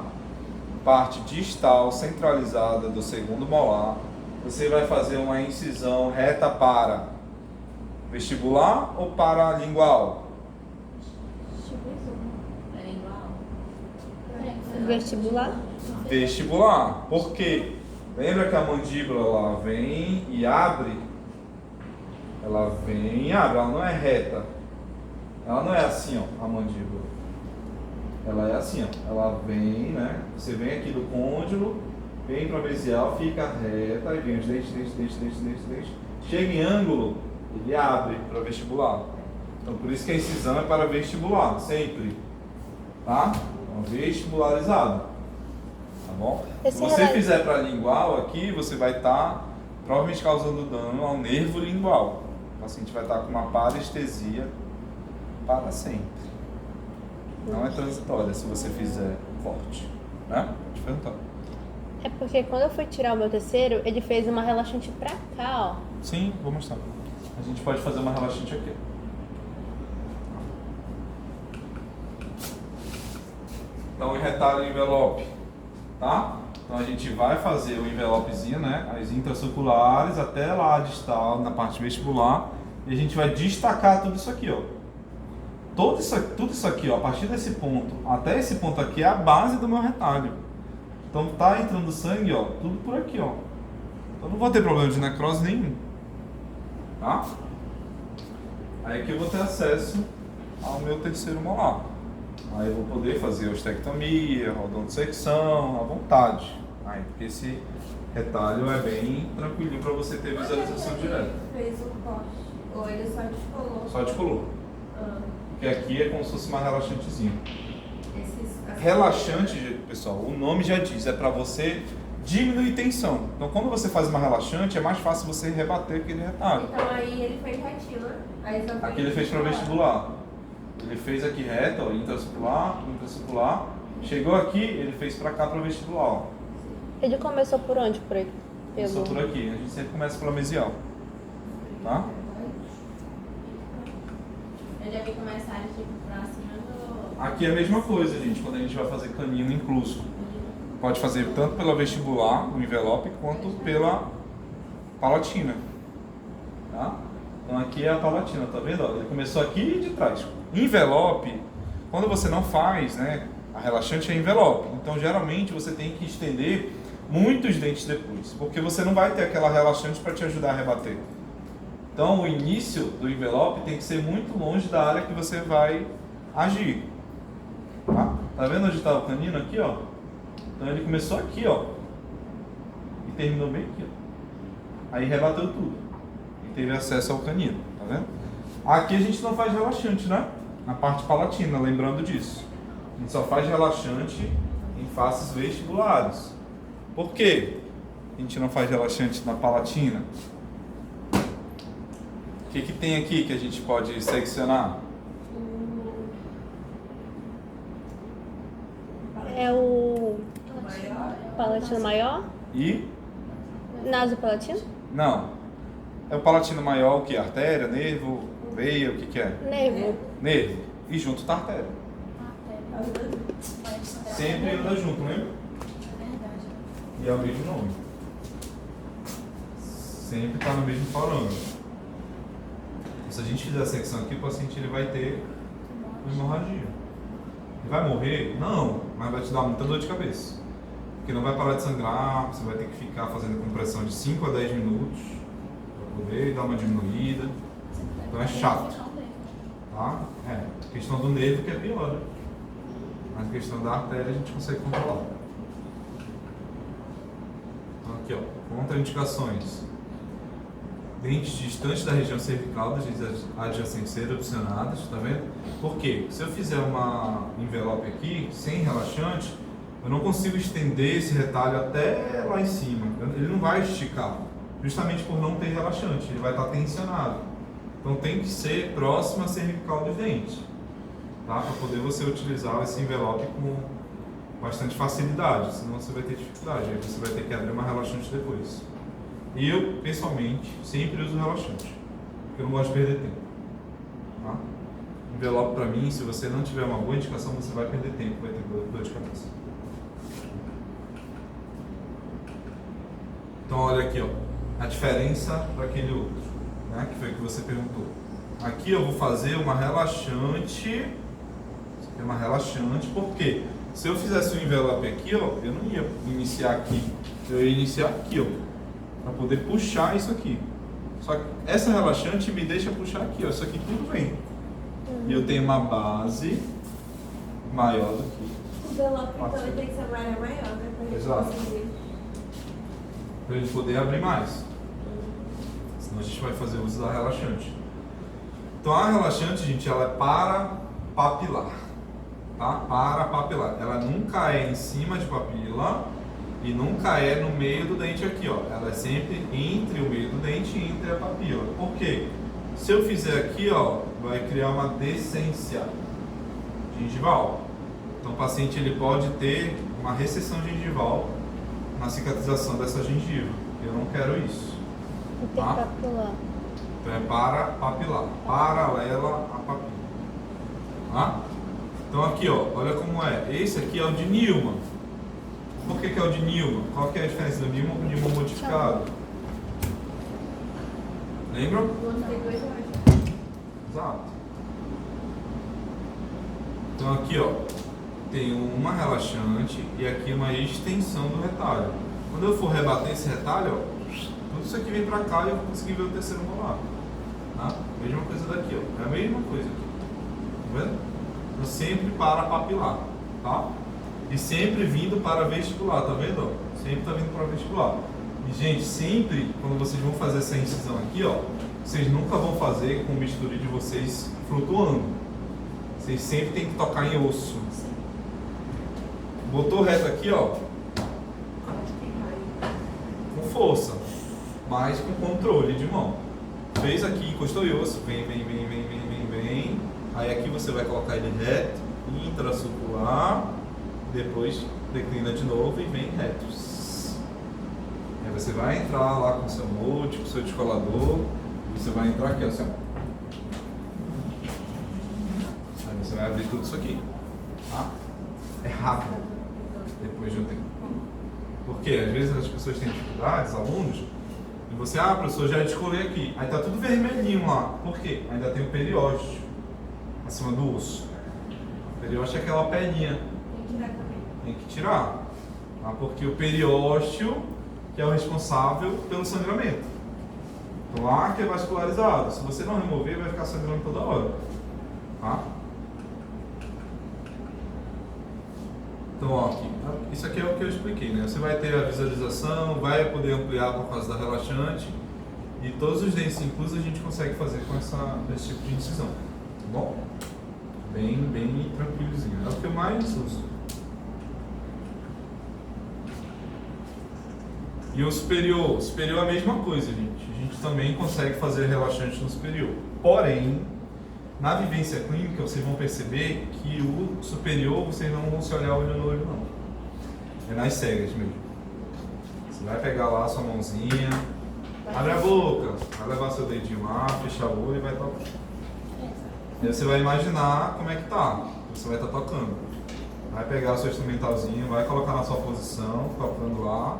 parte distal centralizada do segundo molar, você vai fazer uma incisão reta para vestibular ou paralingual? Vestibular? Vestibular. Por quê? Lembra que a mandíbula ela vem e abre? Ela vem e abre, ela não é reta. Ela não é assim, ó, a mandíbula. Ela é assim, ó. Ela vem, né? Você vem aqui do côndilo, vem para mesial, fica reta, e vem os dentes. Chega em ângulo, ele abre para vestibular. Então por isso que a incisão é para vestibular, sempre. Tá? Então, vestibularizado. Tá bom? Se você fizer para lingual aqui, você vai estar provavelmente causando dano ao nervo lingual. O paciente vai estar com uma parestesia para sempre. Não é transitória se você fizer forte. Né? Pode perguntar. É porque quando eu fui tirar o meu terceiro, ele fez uma relaxante pra cá, ó. Sim, vou mostrar. A gente pode fazer uma relaxante aqui. Então, o retalho e envelope, tá? Então, a gente vai fazer o envelopezinho, né? As intrasuculares até lá distal, na parte vestibular. E a gente vai destacar tudo isso aqui, ó. Tudo isso aqui, ó, a partir desse ponto até esse ponto aqui é a base do meu retalho. Então tá entrando sangue, ó, tudo por aqui, ó. Então não vou ter problema de necrose nenhum. Tá? Aí aqui eu vou ter acesso ao meu terceiro molar. Aí eu vou poder fazer ostectomia, odontosecção, à vontade. Aí, porque esse retalho é bem tranquilinho para você ter visualização direta. Fez o corte. Ou ele só descolou? Só descolou. Porque aqui é como se fosse mais relaxantezinho. Esses... Relaxante, pessoal, o nome já diz, é para você diminuir tensão. Então quando você faz uma relaxante, é mais fácil você rebater aquele retalho. Então aí ele fez retinho, né? Aí só Aqui ele fez para vestibular. Ele fez aqui reto, ó, intracircular. Chegou aqui, ele fez para cá para vestibular. Ó. Ele começou por onde? Começou por aqui. A gente sempre começa pela mesial. Tá? Eu já vi começar tipo pra cima do... Aqui é a mesma coisa, gente, quando a gente vai fazer canino incluso. Pode fazer tanto pela vestibular, o envelope, quanto pela palatina. Tá? Então aqui é a palatina, tá vendo? Ele começou aqui de trás. Envelope, quando você não faz, né, a relaxante é envelope. Então geralmente você tem que estender muitos dentes depois, porque você não vai ter aquela relaxante para te ajudar a rebater. Então o início do envelope tem que ser muito longe da área que você vai agir. Tá vendo onde está o canino aqui, ó? Então ele começou aqui, ó, e terminou bem aqui, ó. Aí rebateu tudo e teve acesso ao canino, tá vendo? Aqui a gente não faz relaxante, né? Na parte palatina, lembrando disso. A gente só faz relaxante em faces vestibulares. Por quê? A gente não faz relaxante na palatina. O que tem aqui que a gente pode seccionar? É o Maior? palatino maior? E? Nasopalatino? Não. É o palatino maior, o que? Artéria, nervo, veia, o que que é? Nervo. Nervo. E junto tá a artéria. Sempre anda junto, lembra? E é o mesmo nome. Sempre tá no mesmo parâmetro. Se a gente fizer a secção aqui, o paciente ele vai ter hemorragia. Ele vai morrer? Não, mas vai te dar muita dor de cabeça. Porque não vai parar de sangrar, você vai ter que ficar fazendo compressão de 5 a 10 minutos para poder dar uma diminuída. Então é chato. Tá? É, a questão do nervo que é pior, né? Mas a questão da artéria a gente consegue controlar. Então aqui, ó, contraindicações. Dentes distantes da região cervical, das regiões adjacentes ser opcionadas, tá vendo? Por quê? Se eu fizer uma envelope aqui, sem relaxante, eu não consigo estender esse retalho até lá em cima. Ele não vai esticar, justamente por não ter relaxante, ele vai estar tensionado. Então tem que ser próximo à cervical dos dentes, tá? Para poder você utilizar esse envelope com bastante facilidade, senão você vai ter dificuldade, aí você vai ter que abrir uma relaxante depois. E eu, pessoalmente, sempre uso relaxante, porque eu não gosto de perder tempo. Tá? Envelope para mim, se você não tiver uma boa indicação, você vai perder tempo, vai ter dor de cabeça. Então olha aqui, ó, a diferença para aquele outro, né, que foi o que você perguntou. Aqui eu vou fazer uma relaxante, isso aqui é uma relaxante, porque se eu fizesse um envelope aqui, ó, eu não ia iniciar aqui, eu ia iniciar aqui, ó, para poder puxar isso aqui. Só que essa relaxante me deixa puxar aqui, ó, isso aqui tudo vem. E eu tenho uma base maior do que... O envelope então tem que ser uma área maior, né? Pra gente Exato. conseguir. Para ele poder abrir mais. Senão a gente vai fazer uso da relaxante. Então a relaxante, gente, ela é para papilar. Tá? Para papilar. Ela nunca é em cima de papila e nunca é no meio do dente aqui, ó. Ela é sempre entre o meio do dente e entre a papila. Por quê? Se eu fizer aqui, ó, vai criar uma descência gengival. Então o paciente ele pode ter uma recessão gengival na cicatrização dessa gengiva. Eu não quero isso. Tá? Interpapilar. Então é para papilar, paralela à papila. Tá? Então aqui, ó, olha como é. Esse aqui é o de Newman. Por que é o de Newman? Qual que é a diferença do Newman para o Newman modificado? Lembram? Exato. Então aqui, ó, tem uma relaxante e aqui uma extensão do retalho. Quando eu for rebater esse retalho, ó, tudo isso aqui vem pra cá e eu vou conseguir ver o terceiro molar. Tá? Mesma coisa daqui, ó. É a mesma coisa aqui. Tá vendo? Então sempre para papilar, tá? E sempre vindo para vestibular, tá vendo? Ó? Sempre tá vindo para vestibular. E, gente, sempre quando vocês vão fazer essa incisão aqui, ó, vocês nunca vão fazer com o bisturi de vocês flutuando. Vocês sempre tem que tocar em osso. Botou reto aqui, ó, com força, mas com controle de mão. Fez aqui, encostou em osso, vem. Aí aqui você vai colocar ele reto, intracircular, depois declina de novo e vem retos. Aí você vai entrar lá com o seu molde, com o seu descolador, e você vai entrar aqui, ó, assim, ó. Aí você vai abrir tudo isso aqui, tá? É rápido, depois de um tempo. Porque às vezes as pessoas têm dificuldades, alunos, e você, professor, já descolei aqui. Aí tá tudo vermelhinho lá. Por quê? Ainda tem o periósteo acima do osso. O periósteo é aquela pedinha. Tem que tirar também. Tem que tirar. Tá? Porque o periósteo que é o responsável pelo sangramento. Então lá que é vascularizado. Se você não remover, vai ficar sangrando toda hora. Tá? Então, ó, aqui, isso aqui é o que eu expliquei, né? Você vai ter a visualização, vai poder ampliar por causa da relaxante e todos os dentes inclusos a gente consegue fazer com esse tipo de incisão, tá bom? Bem tranquilozinho, é o que eu mais uso. E o superior é a mesma coisa, gente. A gente também consegue fazer relaxante no superior, porém, na vivência clínica, vocês vão perceber que o superior, vocês não vão se olhar olho no olho, não. É nas cegas mesmo. Você vai pegar lá a sua mãozinha, abre a boca, vai levar seu dedinho lá, fechar o olho e vai tocar. E aí você vai imaginar como é que tá. Você vai estar tocando. Vai pegar o seu instrumentalzinho, vai colocar na sua posição, tocando lá,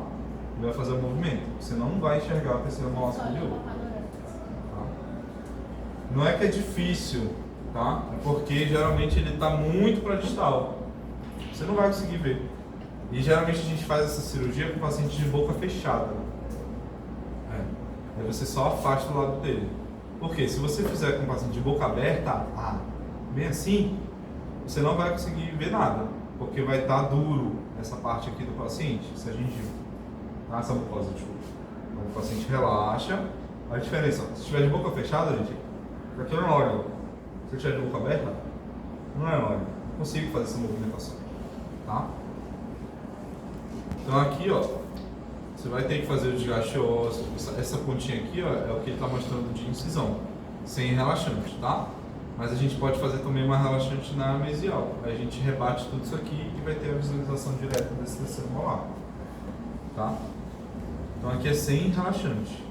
e vai fazer o movimento. Você não vai enxergar o terceiro molar superior. Não é que é difícil, tá? É porque geralmente ele está muito para distal. Você não vai conseguir ver. E geralmente a gente faz essa cirurgia com paciente de boca fechada. Aí você só afasta o lado dele. Porque se você fizer com o paciente de boca aberta, bem assim, você não vai conseguir ver nada. Porque vai estar duro essa parte aqui do paciente, essa gengiva. Essa mucosa, desculpa. Então o paciente relaxa. A diferença, se estiver de boca fechada, gente, aqui eu não olho. Se eu estiver de boca aberta, não é olho. Não consigo fazer essa movimentação. Tá? Então aqui, ó, você vai ter que fazer o desgaste ósseo. Essa pontinha aqui, ó, é o que ele está mostrando de incisão, sem relaxante, tá? Mas a gente pode fazer também uma relaxante na mesial. Aí a gente rebate tudo isso aqui e vai ter a visualização direta desse terceiro molar. Tá? Então aqui é sem relaxante.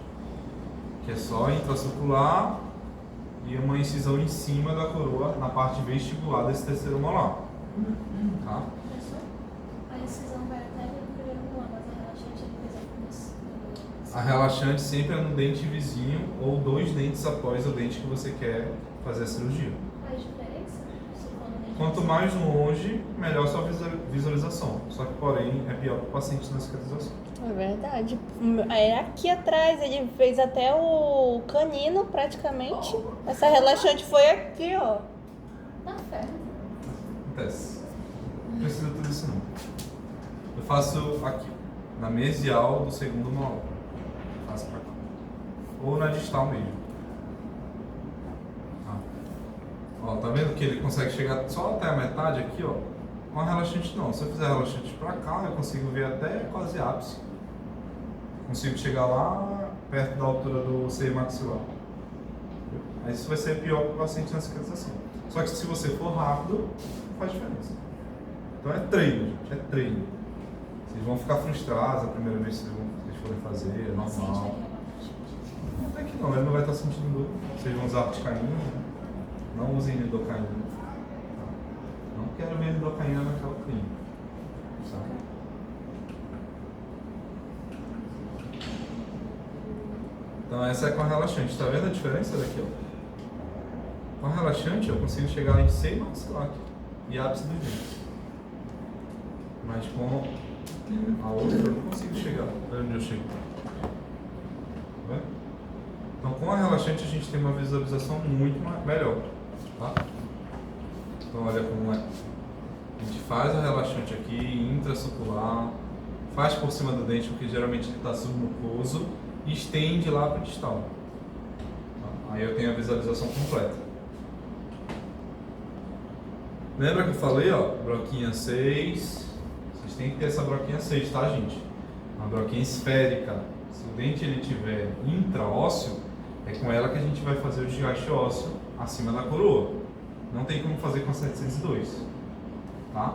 Que é só intracircular e uma incisão em cima da coroa, na parte vestibular desse terceiro molar. Tá? A incisão vai até no primeiro molar, mas a relaxante é a relaxante sempre é no dente vizinho ou 2 dentes após o dente que você quer fazer a cirurgia. Faz diferença? Se for no dente Quanto mais longe, melhor sua visualização. Só que, porém, é pior para o paciente na cicatrização. É verdade. É aqui atrás, ele fez até o canino praticamente. Essa relaxante foi aqui, ó. Tá ferro. Acontece. Não precisa tudo isso não. Eu faço aqui, na mesial do segundo molar. Faço pra cá. Ou na distal mesmo. Tá? Ó, tá vendo que ele consegue chegar só até a metade aqui, ó. Com a relaxante não. Se eu fizer relaxante pra cá, eu consigo ver até quase ápice. Consigo chegar lá perto da altura do seio maxilar. Aí isso vai ser pior para o paciente na cicatrização. Só que se você for rápido, faz diferença. Então é treino, gente, é treino. Vocês vão ficar frustrados a primeira vez que vocês forem fazer, é normal. Até que não, ele não vai estar sentindo dor. Vocês vão usar articaína, né? Não usem lidocaína. Não quero ver lidocaína naquela clínica. Sabe? Então essa é com a relaxante, tá vendo a diferença daqui, ó? Com a relaxante eu consigo chegar lá em seio maxilar e ápice dos dentes. Mas com a outra eu não consigo chegar. Olha onde eu chego. Tá vendo? Então com a relaxante a gente tem uma visualização muito melhor. Tá? Então olha como é. A gente faz a relaxante aqui, intrasucular, faz por cima do dente, porque geralmente ele está submucoso, e estende lá para o distal. Aí eu tenho a visualização completa. Lembra que eu falei, ó, broquinha 6, vocês têm que ter essa broquinha 6, tá, gente? Uma broquinha esférica. Se o dente ele tiver intraósseo, é com ela que a gente vai fazer o desgaste ósseo acima da coroa. Não tem como fazer com a 702, tá?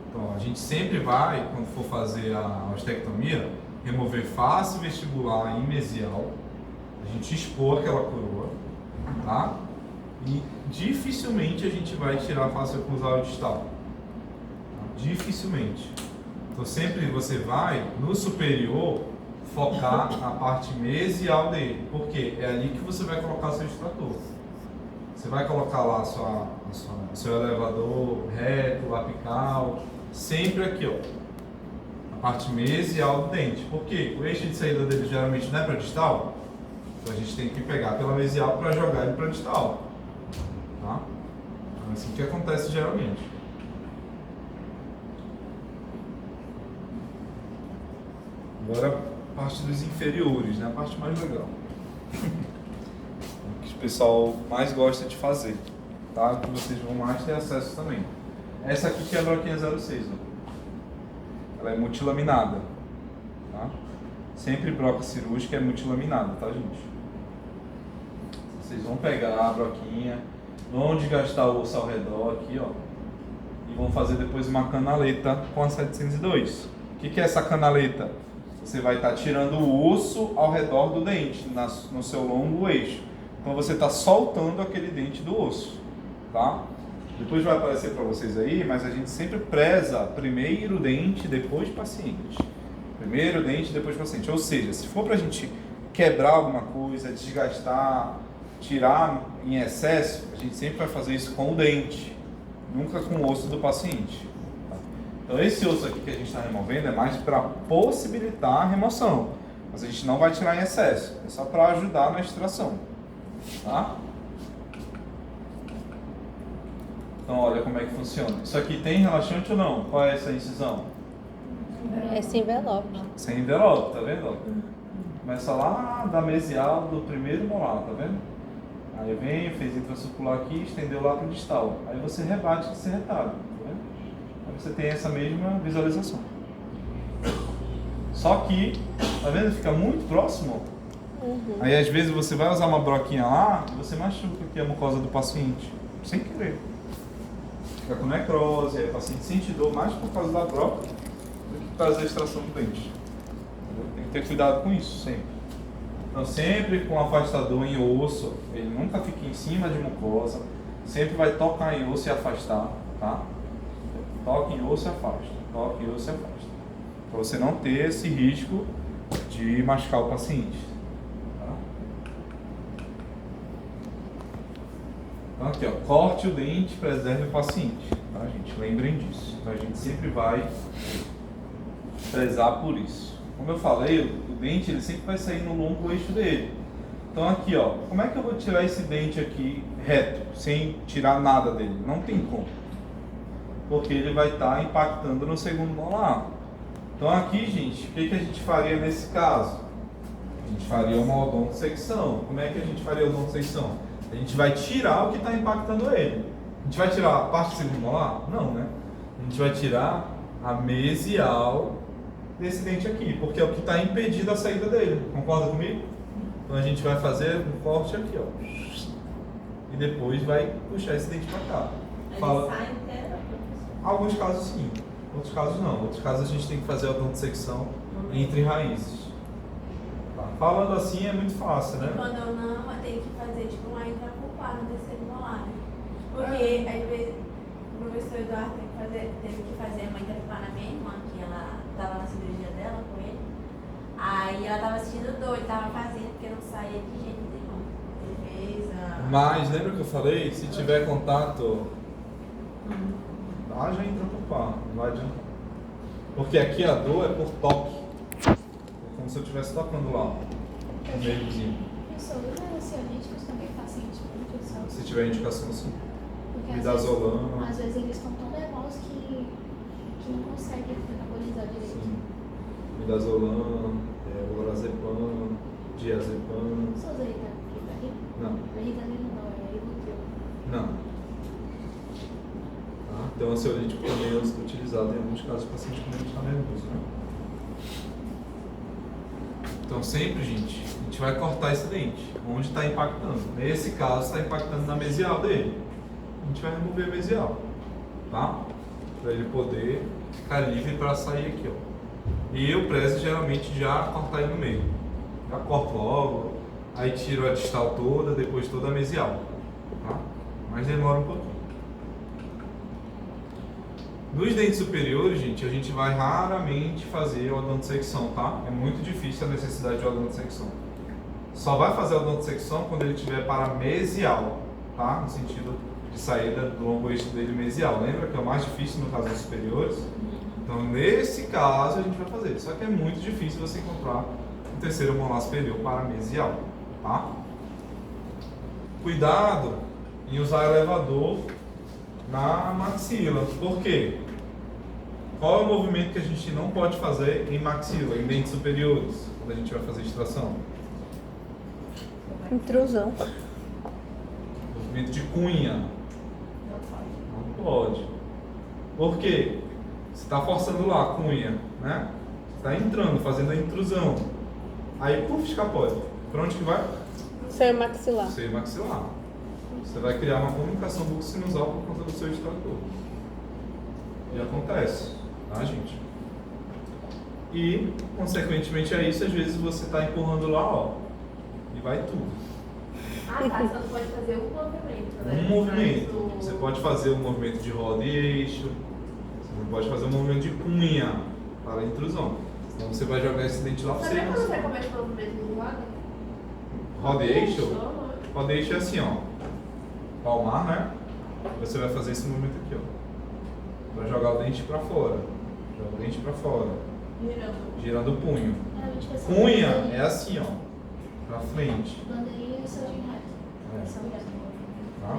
Então, a gente sempre vai, quando for fazer a ostectomia, remover face vestibular e mesial, a gente expor aquela coroa, tá? E dificilmente a gente vai tirar a face oclusal distal. Tá? Dificilmente. Então, sempre você vai, no superior, focar a parte mesial dele, porque é ali que você vai colocar seu extrator. Você vai colocar lá seu elevador reto, apical, sempre aqui, ó, a parte mesial do dente. Por quê? O eixo de saída dele geralmente não é para distal, então a gente tem que pegar pela mesial para jogar ele para distal. Tá? Então é assim que acontece geralmente. Agora a parte dos inferiores, né? A parte mais legal. Que o pessoal mais gosta de fazer, tá? Que vocês vão mais ter acesso também. Essa aqui que é a broquinha 06, ó. Ela é multilaminada, tá? Sempre broca cirúrgica é multilaminada, tá, gente? Vocês vão pegar a broquinha, vão desgastar o osso ao redor aqui, ó, e vão fazer depois uma canaleta com a 702. O que é essa canaleta? Você vai estar tirando o osso ao redor do dente, no seu longo eixo. Então você está soltando aquele dente do osso, tá? Depois vai aparecer para vocês aí, mas a gente sempre preza primeiro dente, depois paciente. Primeiro dente, depois paciente. Ou seja, se for para a gente quebrar alguma coisa, desgastar, tirar em excesso, a gente sempre vai fazer isso com o dente, nunca com o osso do paciente. Tá? Então esse osso aqui que a gente está removendo é mais para possibilitar a remoção, mas a gente não vai tirar em excesso, é só para ajudar na extração. Tá? Então olha como é que funciona. Isso aqui tem relaxante ou não? Qual é essa incisão? É sem envelope. Sem envelope, tá vendo? Começa lá da mesial do primeiro molar, tá vendo? Aí vem, fez intracircular aqui, estendeu lá pro distal. Aí você rebate esse retalho, tá vendo? Aí você tem essa mesma visualização. Só que, tá vendo? Fica muito próximo. Uhum. Aí às vezes você vai usar uma broquinha lá e você machuca aqui a mucosa do paciente, sem querer. Fica com necrose, aí o paciente sente dor mais por causa da broca do que por causa da extração do dente. Tem que ter cuidado com isso, sempre. Então sempre com afastador em osso, ele nunca fica em cima de mucosa, sempre vai tocar em osso e afastar, tá? Toca em osso e afasta, toca em osso e afasta. Para você não ter esse risco de machucar o paciente. Então aqui, ó, corte o dente, preserve o paciente, tá, gente? Lembrem disso. Então a gente sempre vai prezar por isso. Como eu falei, o dente ele sempre vai sair no longo eixo dele. Então aqui, ó, como é que eu vou tirar esse dente aqui reto, sem tirar nada dele? Não tem como. Porque ele vai estar impactando no segundo molar. Então aqui, gente, o que a gente faria nesse caso? A gente faria uma odontosecção. Como é que a gente faria a odontosecção? A gente vai tirar o que está impactando ele. A gente vai tirar a parte segundo molar? Não, né? A gente vai tirar a mesial desse dente aqui, porque é o que está impedindo a saída dele. Concorda comigo? Então a gente vai fazer um corte aqui, ó. E depois vai puxar esse dente para cá. Ele Fala... sai inteiro, professor? Alguns casos sim, outros casos não. Outros casos a gente tem que fazer a odontosecção entre raízes. Tá? Falando assim é muito fácil, né? Quando eu não, eu tenho que fazer tipo uma intraculpar no terceiro molar, né? Porque às vezes o professor Eduardo teve que fazer uma intraculpar na minha irmã, que ela estava na cirurgia dela com ele. Aí ela estava sentindo dor, ele estava fazendo porque não saía de jeito nenhum. Ele fez a... Mas lembra que eu falei? Se tiver contato, tá? lá já entra pro par, não vai adiantar. Porque aqui a dor é por toque. É como se eu estivesse tocando lá, no meiozinho. Professor, os ansiolíticos também fazem indicação. Se tiver indicação, sim. Porque Midazolam. às vezes eles estão tão nervosos que não conseguem metabolizar direito. Sim. Midazolam, lorazepam, diazepam. Você usa Ritalina? Não. Ritalina não, é Rivotril. Não. Tá? Então, ansiolítico também é utilizado em alguns casos do paciente quando ele está nervoso. Né? Então, sempre, gente, a gente vai cortar esse dente. Onde está impactando? Nesse caso, está impactando na mesial dele. A gente vai remover a mesial. Tá? Para ele poder ficar livre para sair aqui. Ó. E eu prezo geralmente já cortar ele no meio. Já corto logo, aí tiro a distal toda, depois toda a mesial. Tá? Mas demora um pouquinho. Nos dentes superiores, gente, a gente vai raramente fazer odontosecção, tá? É muito difícil a necessidade de odontosecção. Só vai fazer odontosecção quando ele tiver paramesial, tá? No sentido de saída do longo eixo dele mesial. Lembra que é o mais difícil no caso dos superiores? Então, nesse caso, a gente vai fazer. Só que é muito difícil você encontrar um terceiro molar superior paramesial, tá? Cuidado em usar elevador na maxila. Por quê? Qual é o movimento que a gente não pode fazer em maxila, em dentes superiores, quando a gente vai fazer extração? Intrusão. Movimento de cunha. Não pode. Por quê? Você está forçando lá a cunha, né? Você está entrando, fazendo a intrusão. Aí, puf, escapode. Para onde que vai? Seio maxilar. Seio maxilar. Você vai criar uma comunicação bucosinusal por conta do seu extrator. E acontece, tá, gente? E, consequentemente a isso, às vezes você está empurrando lá, ó, e vai tudo. Ah, tá. Você não pode fazer um movimento, né? Um movimento. Mas Você pode fazer um movimento de roda e eixo. Você não pode fazer um movimento de cunha para a intrusão. Senão você vai jogar esse dente lá para Sabe você. quando você começa o movimento de roda? Roda e eixo? Roda e eixo é assim, ó. Palmar, né? Você vai fazer esse movimento aqui, ó. Vai jogar o dente para fora. Joga o dente para fora. Girando o punho. Cunha é assim, ó. Para frente. Bandeirinha e seu de reto. É. São reto. Tá?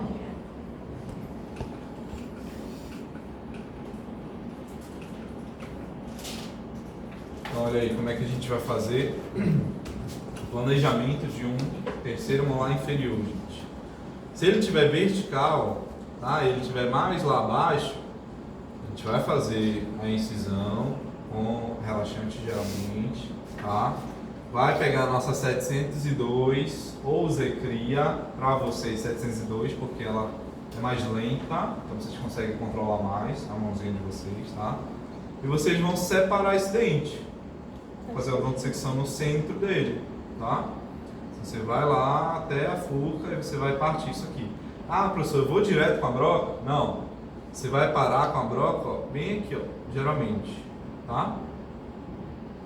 Então, olha aí como é que a gente vai fazer o planejamento de um terceiro molar inferior, gente. Se ele estiver vertical, tá? Ele estiver mais lá abaixo, a gente vai fazer a incisão com relaxante geralmente, tá? Vai pegar a nossa 702 ou Zecria, para vocês 702, porque ela é mais lenta, então vocês conseguem controlar mais a mãozinha de vocês, tá? E vocês vão separar esse dente, fazer a odontosecção no centro dele, tá? Você vai lá até a furca e você vai partir isso aqui. Ah, professor, eu vou direto com a broca? Não. Você vai parar com a broca, ó, bem aqui, ó, geralmente, tá?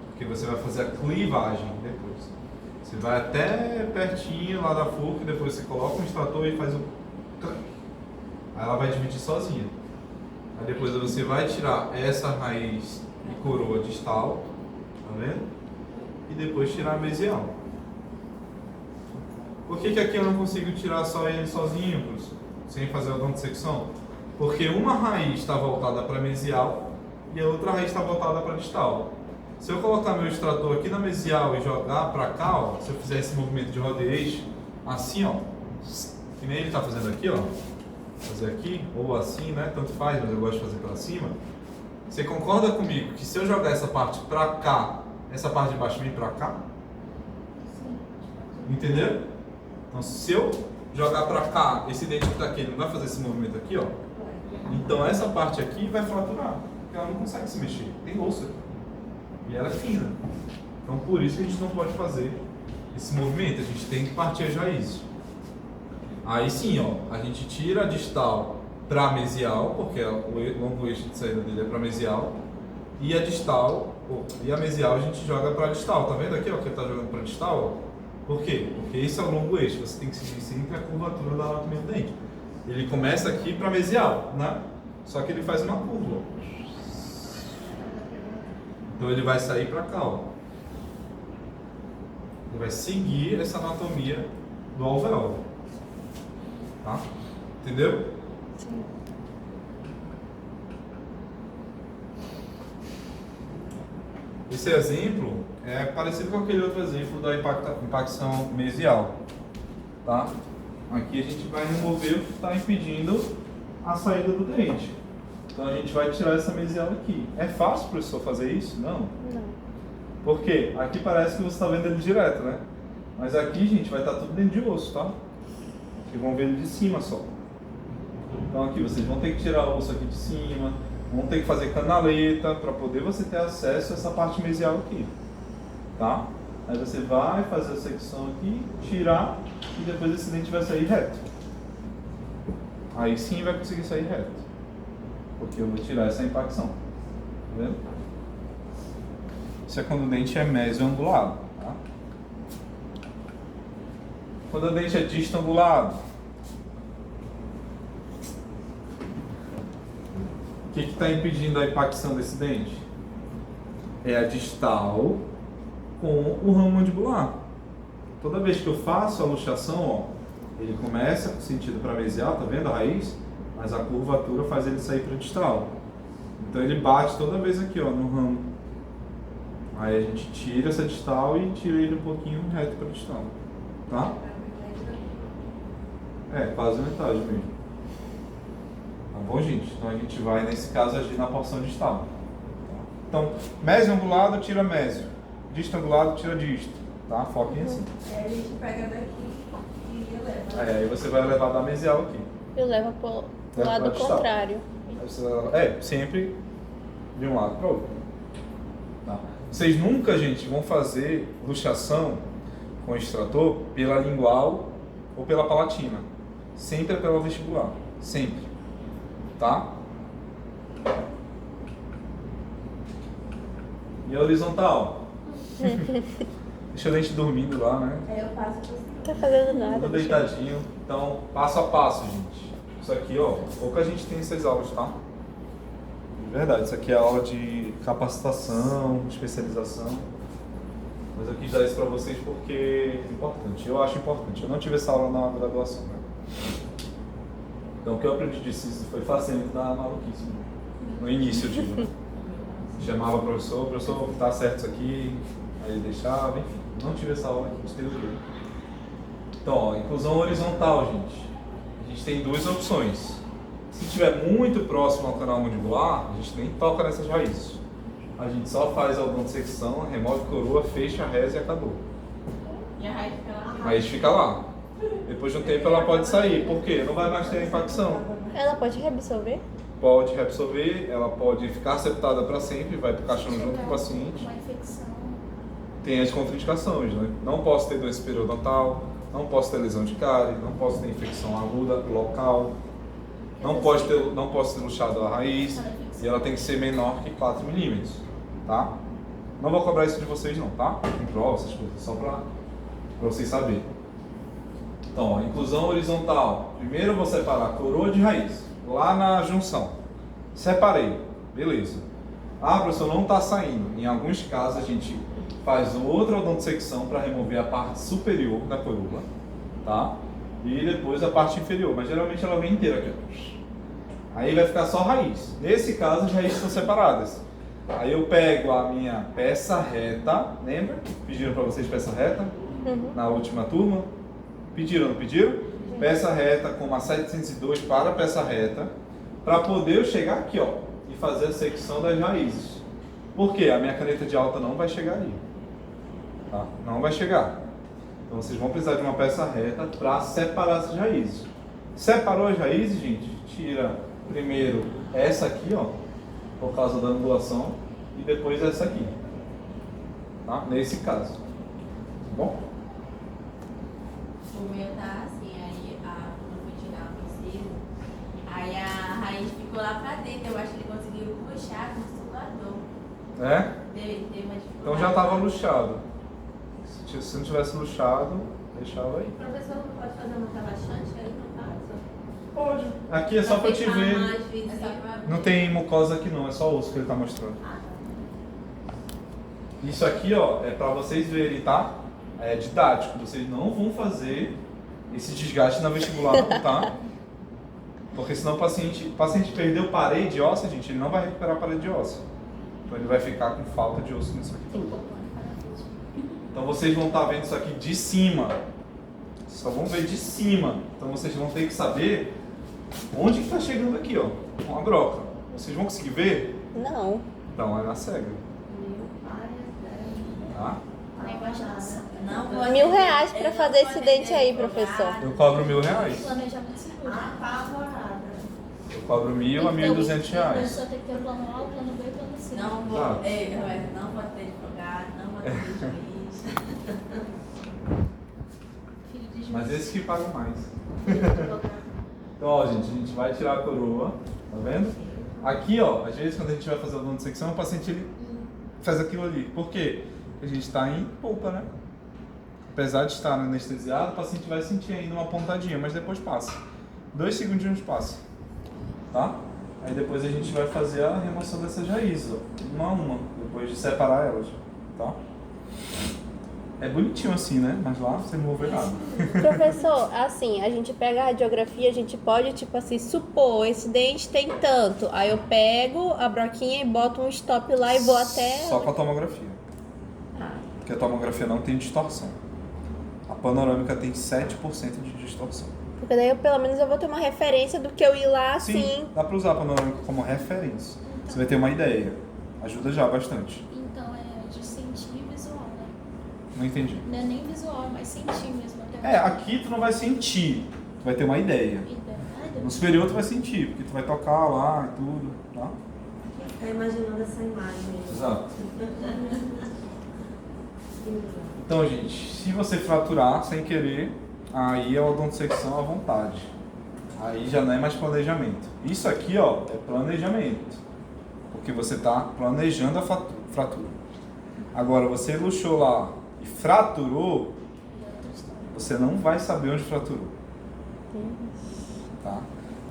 Porque você vai fazer a clivagem depois. Você vai até pertinho lá da furca e depois você coloca um extrator e faz o... Aí ela vai dividir sozinha. Aí depois você vai tirar essa raiz e coroa distal, tá vendo? E depois tirar a mesial. Por que aqui eu não consigo tirar só ele sozinho, professor? Sem fazer a odontosecção? Porque uma raiz está voltada para mesial e a outra raiz está voltada para distal. Se eu colocar meu extrator aqui na mesial e jogar para cá, ó, se eu fizer esse movimento de roda e eixo, assim, ó, que nem ele está fazendo aqui, ó, fazer aqui, ou assim, né, tanto faz, mas eu gosto de fazer para cima. Você concorda comigo que se eu jogar essa parte para cá, essa parte de baixo vem para cá? Sim. Entendeu? Então, se eu jogar para cá, esse dente que está aqui, ele não vai fazer esse movimento aqui, ó. Então, essa parte aqui vai fraturar, porque ela não consegue se mexer, tem osso aqui. E ela é fina. Então, por isso que a gente não pode fazer esse movimento, a gente tem que partir as raízes. Aí sim, ó, a gente tira a distal para mesial, porque o longo eixo de saída dele é para mesial, e a distal, e a mesial a gente joga para distal. Tá vendo aqui, ó, que ele tá jogando para distal? Ó? Por quê? Porque esse é o longo eixo, você tem que seguir sempre a curvatura da anatomia do dente. Ele começa aqui para mesial, né? Só que ele faz uma curva. Então ele vai sair para cá, ó. Ele vai seguir essa anatomia do alvéolo. Tá? Entendeu? Sim. Esse exemplo é parecido com aquele outro exemplo da impacção mesial. Tá? Aqui a gente vai remover o que está impedindo a saída do dente. Então a gente vai tirar essa mesial aqui. É fácil, professor, fazer isso? Não. Não. Por quê? Aqui parece que você está vendo ele direto, né? Mas aqui, gente, vai estar tudo dentro de osso, tá? Vocês vão ver ele de cima só. Então aqui vocês vão ter que tirar o osso aqui de cima, vão ter que fazer canaleta para poder você ter acesso a essa parte mesial aqui. Tá? Aí você vai fazer a secção aqui, tirar e depois esse dente vai sair reto. Aí sim vai conseguir sair reto. Porque eu vou tirar essa impacção. Tá vendo? Isso é quando o dente é mesioangulado. Tá? Quando o dente é distangulado, o que está impedindo a impacção desse dente? É a distal com o ramo mandibular. Toda vez que eu faço a luxação, ó, ele começa com sentido para mesial, tá vendo a raiz? Mas a curvatura faz ele sair para distal. Então ele bate toda vez aqui, ó, no ramo. Aí a gente tira essa distal e tira ele um pouquinho reto para distal, tá? É, quase metade mesmo. Tá bom, gente? Então a gente vai, nesse caso, agir na porção distal. Então, mesioangulado tira mésio, distangulado tira disto, tá? Foquem assim. Aí a gente pega daqui e leva. Aí você vai levar da mesial aqui. Eu levo pro Leva lado pra distal. contrário. Aí você sempre de um lado para o outro. Tá? Vocês nunca, gente, vão fazer luxação com o extrator pela lingual ou pela palatina. Sempre é pela vestibular. Sempre. Tá? E a horizontal? Deixa o dente dormindo lá, né? Aí eu passo por cima. Não tá fazendo nada. Tudo bicho. deitadinho. Então, passo a passo, gente. Isso aqui, ó, pouca gente tem essas aulas, tá? De verdade, isso aqui é aula de capacitação, especialização. Mas eu quis dar isso pra vocês porque é importante. Eu acho importante. Eu não tive essa aula na graduação, né? Então, o que eu aprendi de Sísifo foi facilmente da maluquice. No início, eu digo. Chamava o professor, tá certo isso aqui, aí ele deixava, enfim. Não tive essa aula aqui de teoria. Então, ó, inclusão horizontal, gente. A gente tem duas opções. Se estiver muito próximo ao canal mandibular, a gente nem toca nessas raízes. A gente só faz a odontosecção, remove coroa, fecha a reza e acabou. E a raiz fica lá. A raiz fica lá. Depois de um tempo ela pode sair. Por quê? Não vai mais ter a impacção. Ela pode reabsorver? Pode reabsorver, ela pode ficar septada para sempre, vai pro caixão junto com o paciente. Uma infecção. Tem as contraindicações, né? Não posso ter doença periodontal, não posso ter lesão de cárie, não posso ter infecção aguda local, não posso ter luxado a raiz e ela tem que ser menor que 4 milímetros, tá? Não vou cobrar isso de vocês não, tá? Tem prova, essas coisas, só para vocês saberem. Então, ó, inclusão horizontal. Primeiro eu vou separar a coroa de raiz, lá na junção. Separei, beleza. Ah, professor, não está saindo. Em alguns casos a gente faz outra odontosecção para remover a parte superior da coroa, tá? E depois a parte inferior, mas geralmente ela vem inteira aqui, ó. Aí vai ficar só a raiz. Nesse caso as raízes estão separadas. Aí eu pego a minha peça reta, lembra? Pediram para vocês peça reta? Na última turma? Pediram, não pediram? Peça reta com uma 702 para a peça reta, para poder eu chegar aqui, ó, e fazer a secção das raízes. Por quê? A minha caneta de alta não vai chegar ali. Tá? Não vai chegar. Então vocês vão precisar de uma peça reta para separar essas raízes. Separou as raízes, gente? Tira primeiro essa aqui, ó, por causa da angulação, e depois essa aqui. Tá? Nesse caso. Tá bom? O meu tá assim, aí quando eu fui tirar o terceiro, aí a raiz ficou lá pra dentro. Eu acho que ele conseguiu puxar com o sugador. É? Teve uma dificuldade. Então já estava luxado. Se não tivesse luxado, deixava aí. O professor não pode fazer uma relaxante aí no caso? Pode. Aqui é só pra te ver. Não tem mucosa aqui não, é só osso que ele tá mostrando. Isso aqui, ó, é pra vocês verem, tá? É didático. Vocês não vão fazer esse desgaste na vestibular, não, tá? Porque senão o paciente perdeu parede óssea, gente, ele não vai recuperar a parede óssea. Então ele vai ficar com falta de osso nisso aqui. Então vocês vão estar vendo isso aqui de cima. Só vão ver de cima. Então vocês vão ter que saber onde que está chegando aqui, ó, com a broca. Vocês vão conseguir ver? Não. Então é na cega. Tá? Não, R$1.000 pra fazer esse dente aí, professor. Eu cobro R$1.000. Planejamento seguro. Apavorada. Eu cobro R$1.000 a R$1.200. A pessoa tem que ter o plano A, o plano B e o plano C. Não vou, Tá. não vou ter advogado, não vou ter juiz. Filho de juiz. Mas esses que pagam mais. Filho de advogado. Então, ó, gente, a gente vai tirar a coroa, tá vendo? Aqui, ó, às vezes quando a gente vai fazer o dono de secção, o paciente ele faz aquilo ali. Por quê? Porque a gente está em polpa, né? Apesar de estar anestesiado, o paciente vai sentir ainda uma pontadinha, mas depois passa. 2 segundinhos passa, tá? Aí depois a gente vai fazer a remoção dessas raízes, ó, uma a uma, depois de separar elas, tá? É bonitinho assim, né? Mas lá você não vai ver nada. Professor, assim, a gente pega a radiografia, a gente pode, tipo assim, supor, esse dente tem tanto. Aí eu pego a broquinha e boto um stop lá e vou até... Só com a tomografia. Ah, Porque a tomografia não tem distorção. A panorâmica tem 7% de distorção. porque daí eu, pelo menos eu vou ter uma referência do que eu ir lá assim. Dá pra usar a panorâmica como referência. Você vai ter uma ideia. Ajuda já bastante. Então é de sentir visual, né? Não entendi. Não é nem visual, é mais sentir mesmo. Até É, aqui tu não vai sentir. Tu vai ter uma ideia. No superior tu vai sentir, porque tu vai tocar lá e tudo, tá? Tá imaginando essa imagem. Exato. Então, gente, se você fraturar sem querer, aí é odontosecção à vontade. Aí já não é mais planejamento. Isso aqui, ó, é planejamento. Porque você está planejando a fratura. Agora, você luxou lá e fraturou, você não vai saber onde fraturou. Tá?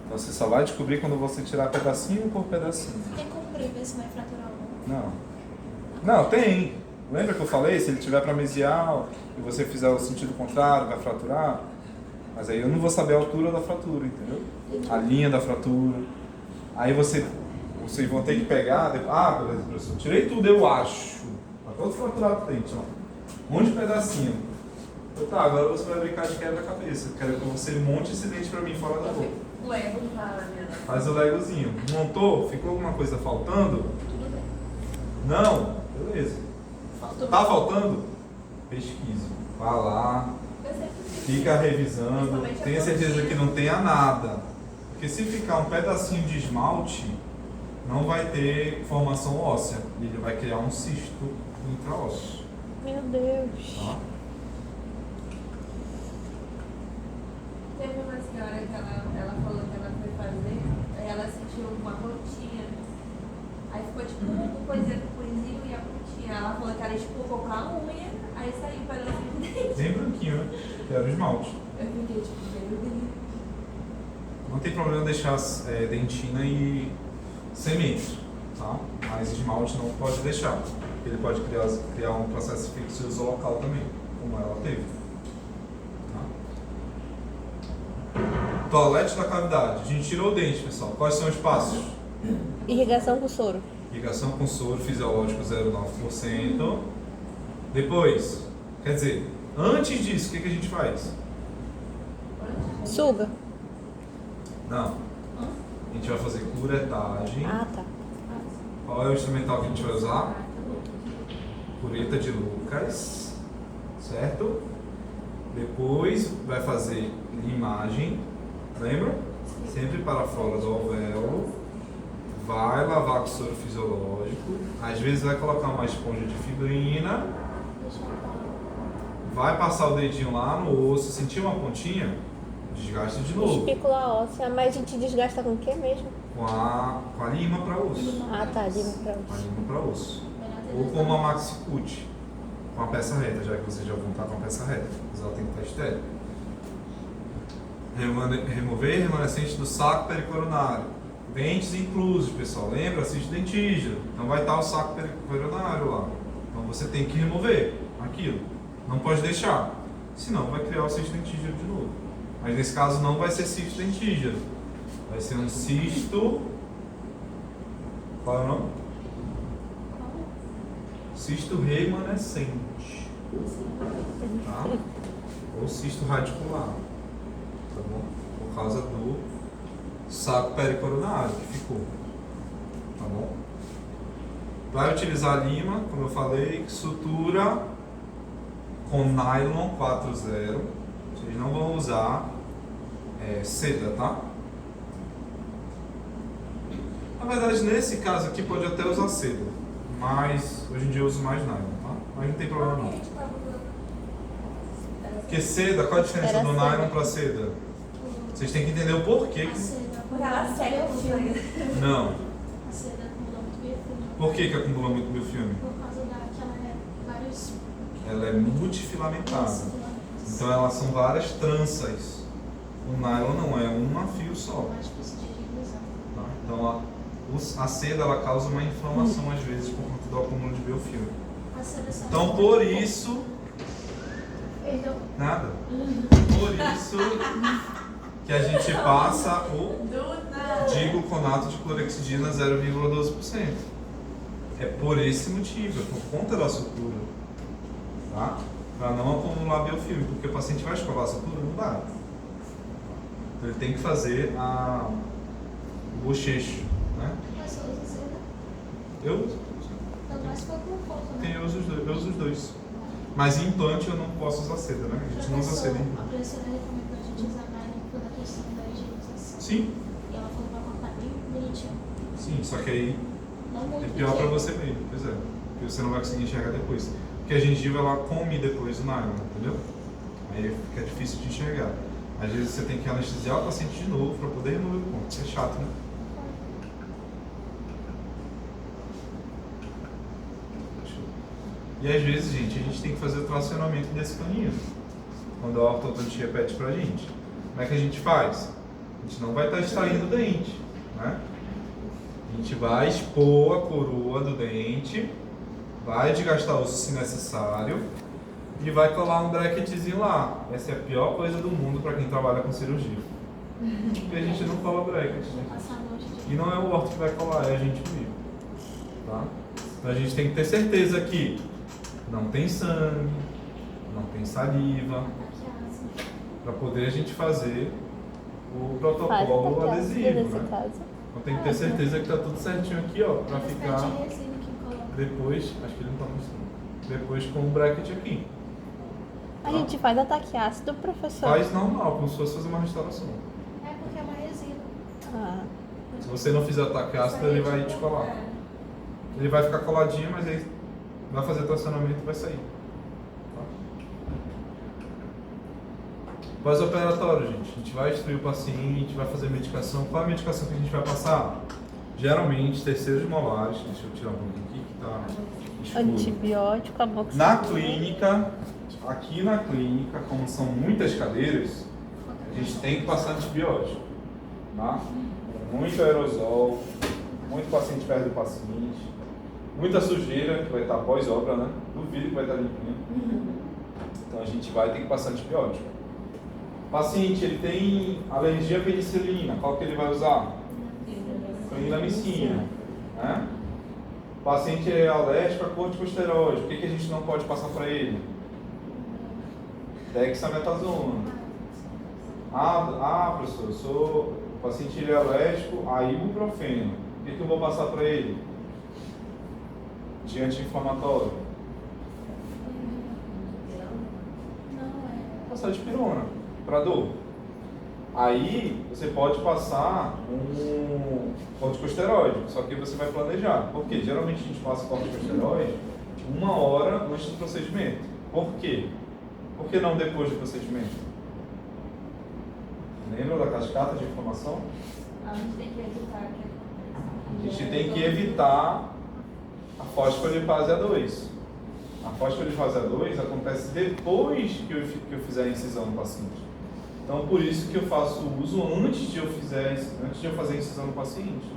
Então, você só vai descobrir quando você tirar pedacinho por pedacinho. tem como prever se vai fraturar ou não. Não. Não, tem. Lembra que eu falei? Se ele tiver para mesial e você fizer o sentido contrário, vai fraturar. Mas aí eu não vou saber a altura da fratura, entendeu? A linha da fratura. Aí vocês vão ter que pegar... beleza, professor. Tirei tudo, eu acho. Tá todo fraturado o dente, ó. Um monte de pedacinho. Tá, agora você vai brincar de quebra-cabeça. Quero que você monte esse dente pra mim fora da boca. Lego para minha. Faz o legozinho. Montou? Ficou alguma coisa faltando? Não? Beleza. Tá faltando? Pesquise. Vá lá. Fica revisando. Tenha certeza que não tenha nada. Porque se ficar um pedacinho de esmalte, não vai ter formação óssea. Ele vai criar um cisto intraósseo. Meu Deus. Tá? Teve uma senhora que ela falou que ela foi fazer, aí ela sentiu uma pontinha. Aí ficou tipo um coisinho e a pontinha. Ela falou que era tipo colocar a unha, aí saiu para ela de dente. Bem branquinho, né? Que era o esmalte. Eu fiquei tipo, meu Deus. Não tem problema deixar dentina e cimento, tá? Mas esmalte não pode deixar. Ele pode criar um processo infeccioso local também, como ela teve. Tá? Toalete da cavidade. A gente tirou o dente, pessoal. Quais são os passos? Irrigação com soro. Irrigação com soro fisiológico 0,9%. Depois, quer dizer, antes disso, o que a gente faz? Suga. Não. A gente vai fazer curetagem. Ah, tá. Qual é o instrumental que a gente vai usar? Cureta de Lucas, certo? Depois vai fazer limagem, lembra? Sempre para fora do alvéolo. Vai lavar com soro fisiológico. Às vezes vai colocar uma esponja de fibrina. Vai passar o dedinho lá no osso, sentir uma pontinha, desgasta de novo. Espícula óssea, mas a gente desgasta com o que mesmo? Com a lima para osso. Ah, tá, lima pra Com a osso. lima para osso. Ou com uma maxi-cut, com a peça reta, já que vocês já vão estar com a peça reta, mas ela tem que estar estéril. Remover remanescente do saco pericoronário. Dentes inclusos, pessoal. Lembra? Cisto dentígeno. Então vai estar o saco pericoronário lá. Então você tem que remover aquilo. Não pode deixar. Senão vai criar o cisto dentígeno de novo. Mas nesse caso não vai ser cisto dentígeno. Vai ser um cisto... Qual é o nome? Cisto remanescente. Tá? Ou cisto radicular. Tá bom? Por causa do saco pericoronário que ficou. Tá bom? Vai utilizar lima, como eu falei, sutura com nylon 4.0. Vocês não vão usar seda, tá? Na verdade, nesse caso aqui pode até usar seda, mas hoje em dia eu uso mais nylon, tá? Mas não tem problema não. Porque seda, qual a diferença do nylon para seda? Vocês têm que entender o porquê. A seda, Porque ela seca com sangue. Não. a seda acumula muito biofilme. Por que acumula muito biofilme? Por causa da que ela é vários Ela é multifilamentada. filamentos. Então elas são várias tranças. O nylon não é um fio só. Mais difícil de higienizar. Tá? Então a seda ela causa uma inflamação às vezes por conta do acúmulo de biofilme. A seda só Então por isso, Perdão. nada. Por isso que a gente passa o digluconato de clorexidina 0,12%. É por esse motivo, é por conta da sutura. Tá? Para não acumular biofilme, porque o paciente vai escovar a sutura, não dá. Então ele tem que fazer o bochecho, né? Mas você usa seda? Eu uso. Então, mais foi por conta, né? Eu uso os dois. Mas em implante eu não posso usar seda, né? A gente não usa seda em A implante. professora recomendou a gente usar nylon por a questão da higienização. Sim, E ela falou pra cortar bem bonitinho. sim, só que aí Não muito é pior para pequeno. você mesmo, pois é. Porque você não vai conseguir enxergar depois. Porque a gengiva ela come depois o nylon, entendeu? Aí fica difícil de enxergar. Às vezes você tem que anestesiar o paciente de novo para poder remover o ponto. Isso é chato, né? E às vezes, gente, a gente tem que fazer o tracionamento desse caninho. Quando a ortodontia pede pra gente. Como é que a gente faz? A gente não vai estar extraindo o dente, né? A gente vai expor a coroa do dente, vai desgastar o osso se necessário e vai colar um bracketzinho lá. Essa é a pior coisa do mundo para quem trabalha com cirurgia. Porque a gente não cola bracket, né? Passar a noite de E não é o orto que vai colar, é a gente mesmo. Tá? Então a gente tem que ter certeza que não tem sangue, não tem saliva, taquiase. para poder a gente fazer o Faz protocolo a adesivo, nesse né? caso. Então tem que ter certeza que tá tudo certinho aqui, ó, para Vai ficar de resina que coloca. depois, acho que ele não tá mostrando, depois com o bracket aqui. A gente faz ataque ácido, professor. Faz normal, como se fosse fazer uma restauração. É porque é uma resina. Ah, Se você não fizer ataque ácido, ele vai te colar. Ele vai ficar coladinho, mas aí vai fazer tracionamento e vai sair. Tá? Pós-operatório, gente. A gente vai instruir o paciente, vai fazer medicação. Qual é a medicação que a gente vai passar? Geralmente, terceiros molares. Deixa eu tirar um pouquinho aqui que tá escuro. antibiótico, amoxicilina. Na clínica, aqui na clínica, como são muitas cadeiras, a gente tem que passar antibiótico. Tá? Muito aerosol, muito paciente perto do paciente, muita sujeira que vai estar pós-obra, né? Duvido que vai estar limpinho. Então a gente vai ter que passar antibiótico. O paciente ele tem alergia à penicilina, qual que ele vai usar? Clindamicina, né? O paciente é alérgico a corticosteroide, o que a gente não pode passar para ele? Dexametasona. Professor, o paciente ele é alérgico a ibuprofeno, o que eu vou passar para ele? De anti-inflamatório. Não, é. Passar de pirona para dor. Aí você pode passar um corticosteroide, só que você vai planejar. Por quê? Geralmente a gente passa corticosteroide 1 hora antes do procedimento. Por quê? Por que não depois do procedimento? Lembra da cascata de inflamação? A gente tem que evitar que A gente tem que evitar a fosfolipase A2. A fosfolipase A2 acontece depois que eu fizer a incisão no paciente. Então, por isso que eu faço o uso antes de eu fazer a incisão no paciente.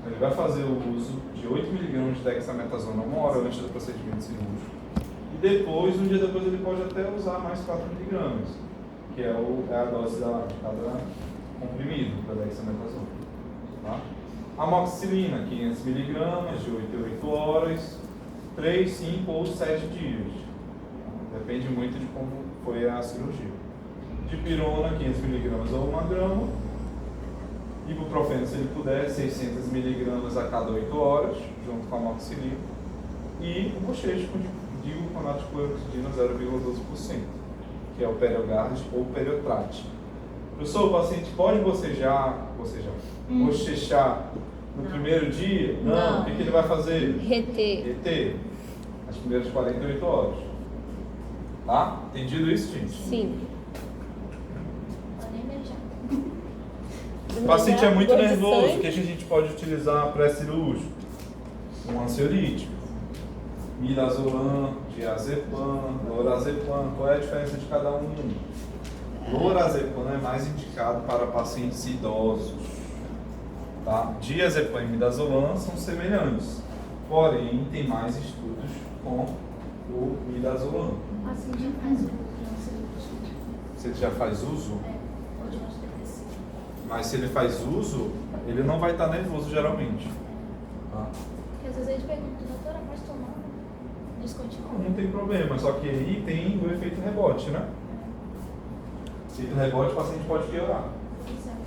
Ele vai fazer o uso de 8 mg de dexametasona 1 hora antes do procedimento cirúrgico. E depois, um dia depois, ele pode até usar mais 4 mg, que é a dose de cada comprimido da dexametasona. Tá? Amoxicilina, 500 mg, de 8 em 8 horas, 3, 5 ou 7 dias. Depende muito de como foi a cirurgia. Dipirona, 500 mg ou 1 grama. Ibuprofeno, se ele puder, 600 mg a cada 8 horas, junto com a amoxicilina. E o bochecho com digluconato de cloroquidina 0,12%, que é o Periogard ou Periotrate. Professor, o paciente pode bochechar no primeiro dia? Não. O que ele vai fazer? Reter. As primeiras 48 horas. Tá? Entendido isso, gente? Sim. Podem beijar. O paciente é muito nervoso, o que a gente pode utilizar pré-cirúrgico? Um ansiolítico. Midazolam, diazepam, lorazepam. Qual é a diferença de cada um? Lorazepam é mais indicado para pacientes idosos. Tá? Diazepam e midazolam são semelhantes, porém tem mais estudos com o midazolam. Assim já faz o ansiolítico. Se ele já faz uso, Ou de antidepressivo. mas se ele faz uso, ele não vai estar nervoso geralmente. Tá? Porque às vezes a gente pergunta, doutora, pode tomar? Descontinua. Não tem problema, só que aí tem o efeito rebote, né? Efeito rebote, o paciente pode piorar Exato.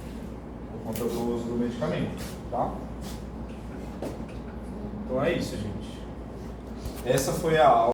por conta do uso do medicamento, tá? Então é isso, gente. Essa foi a aula.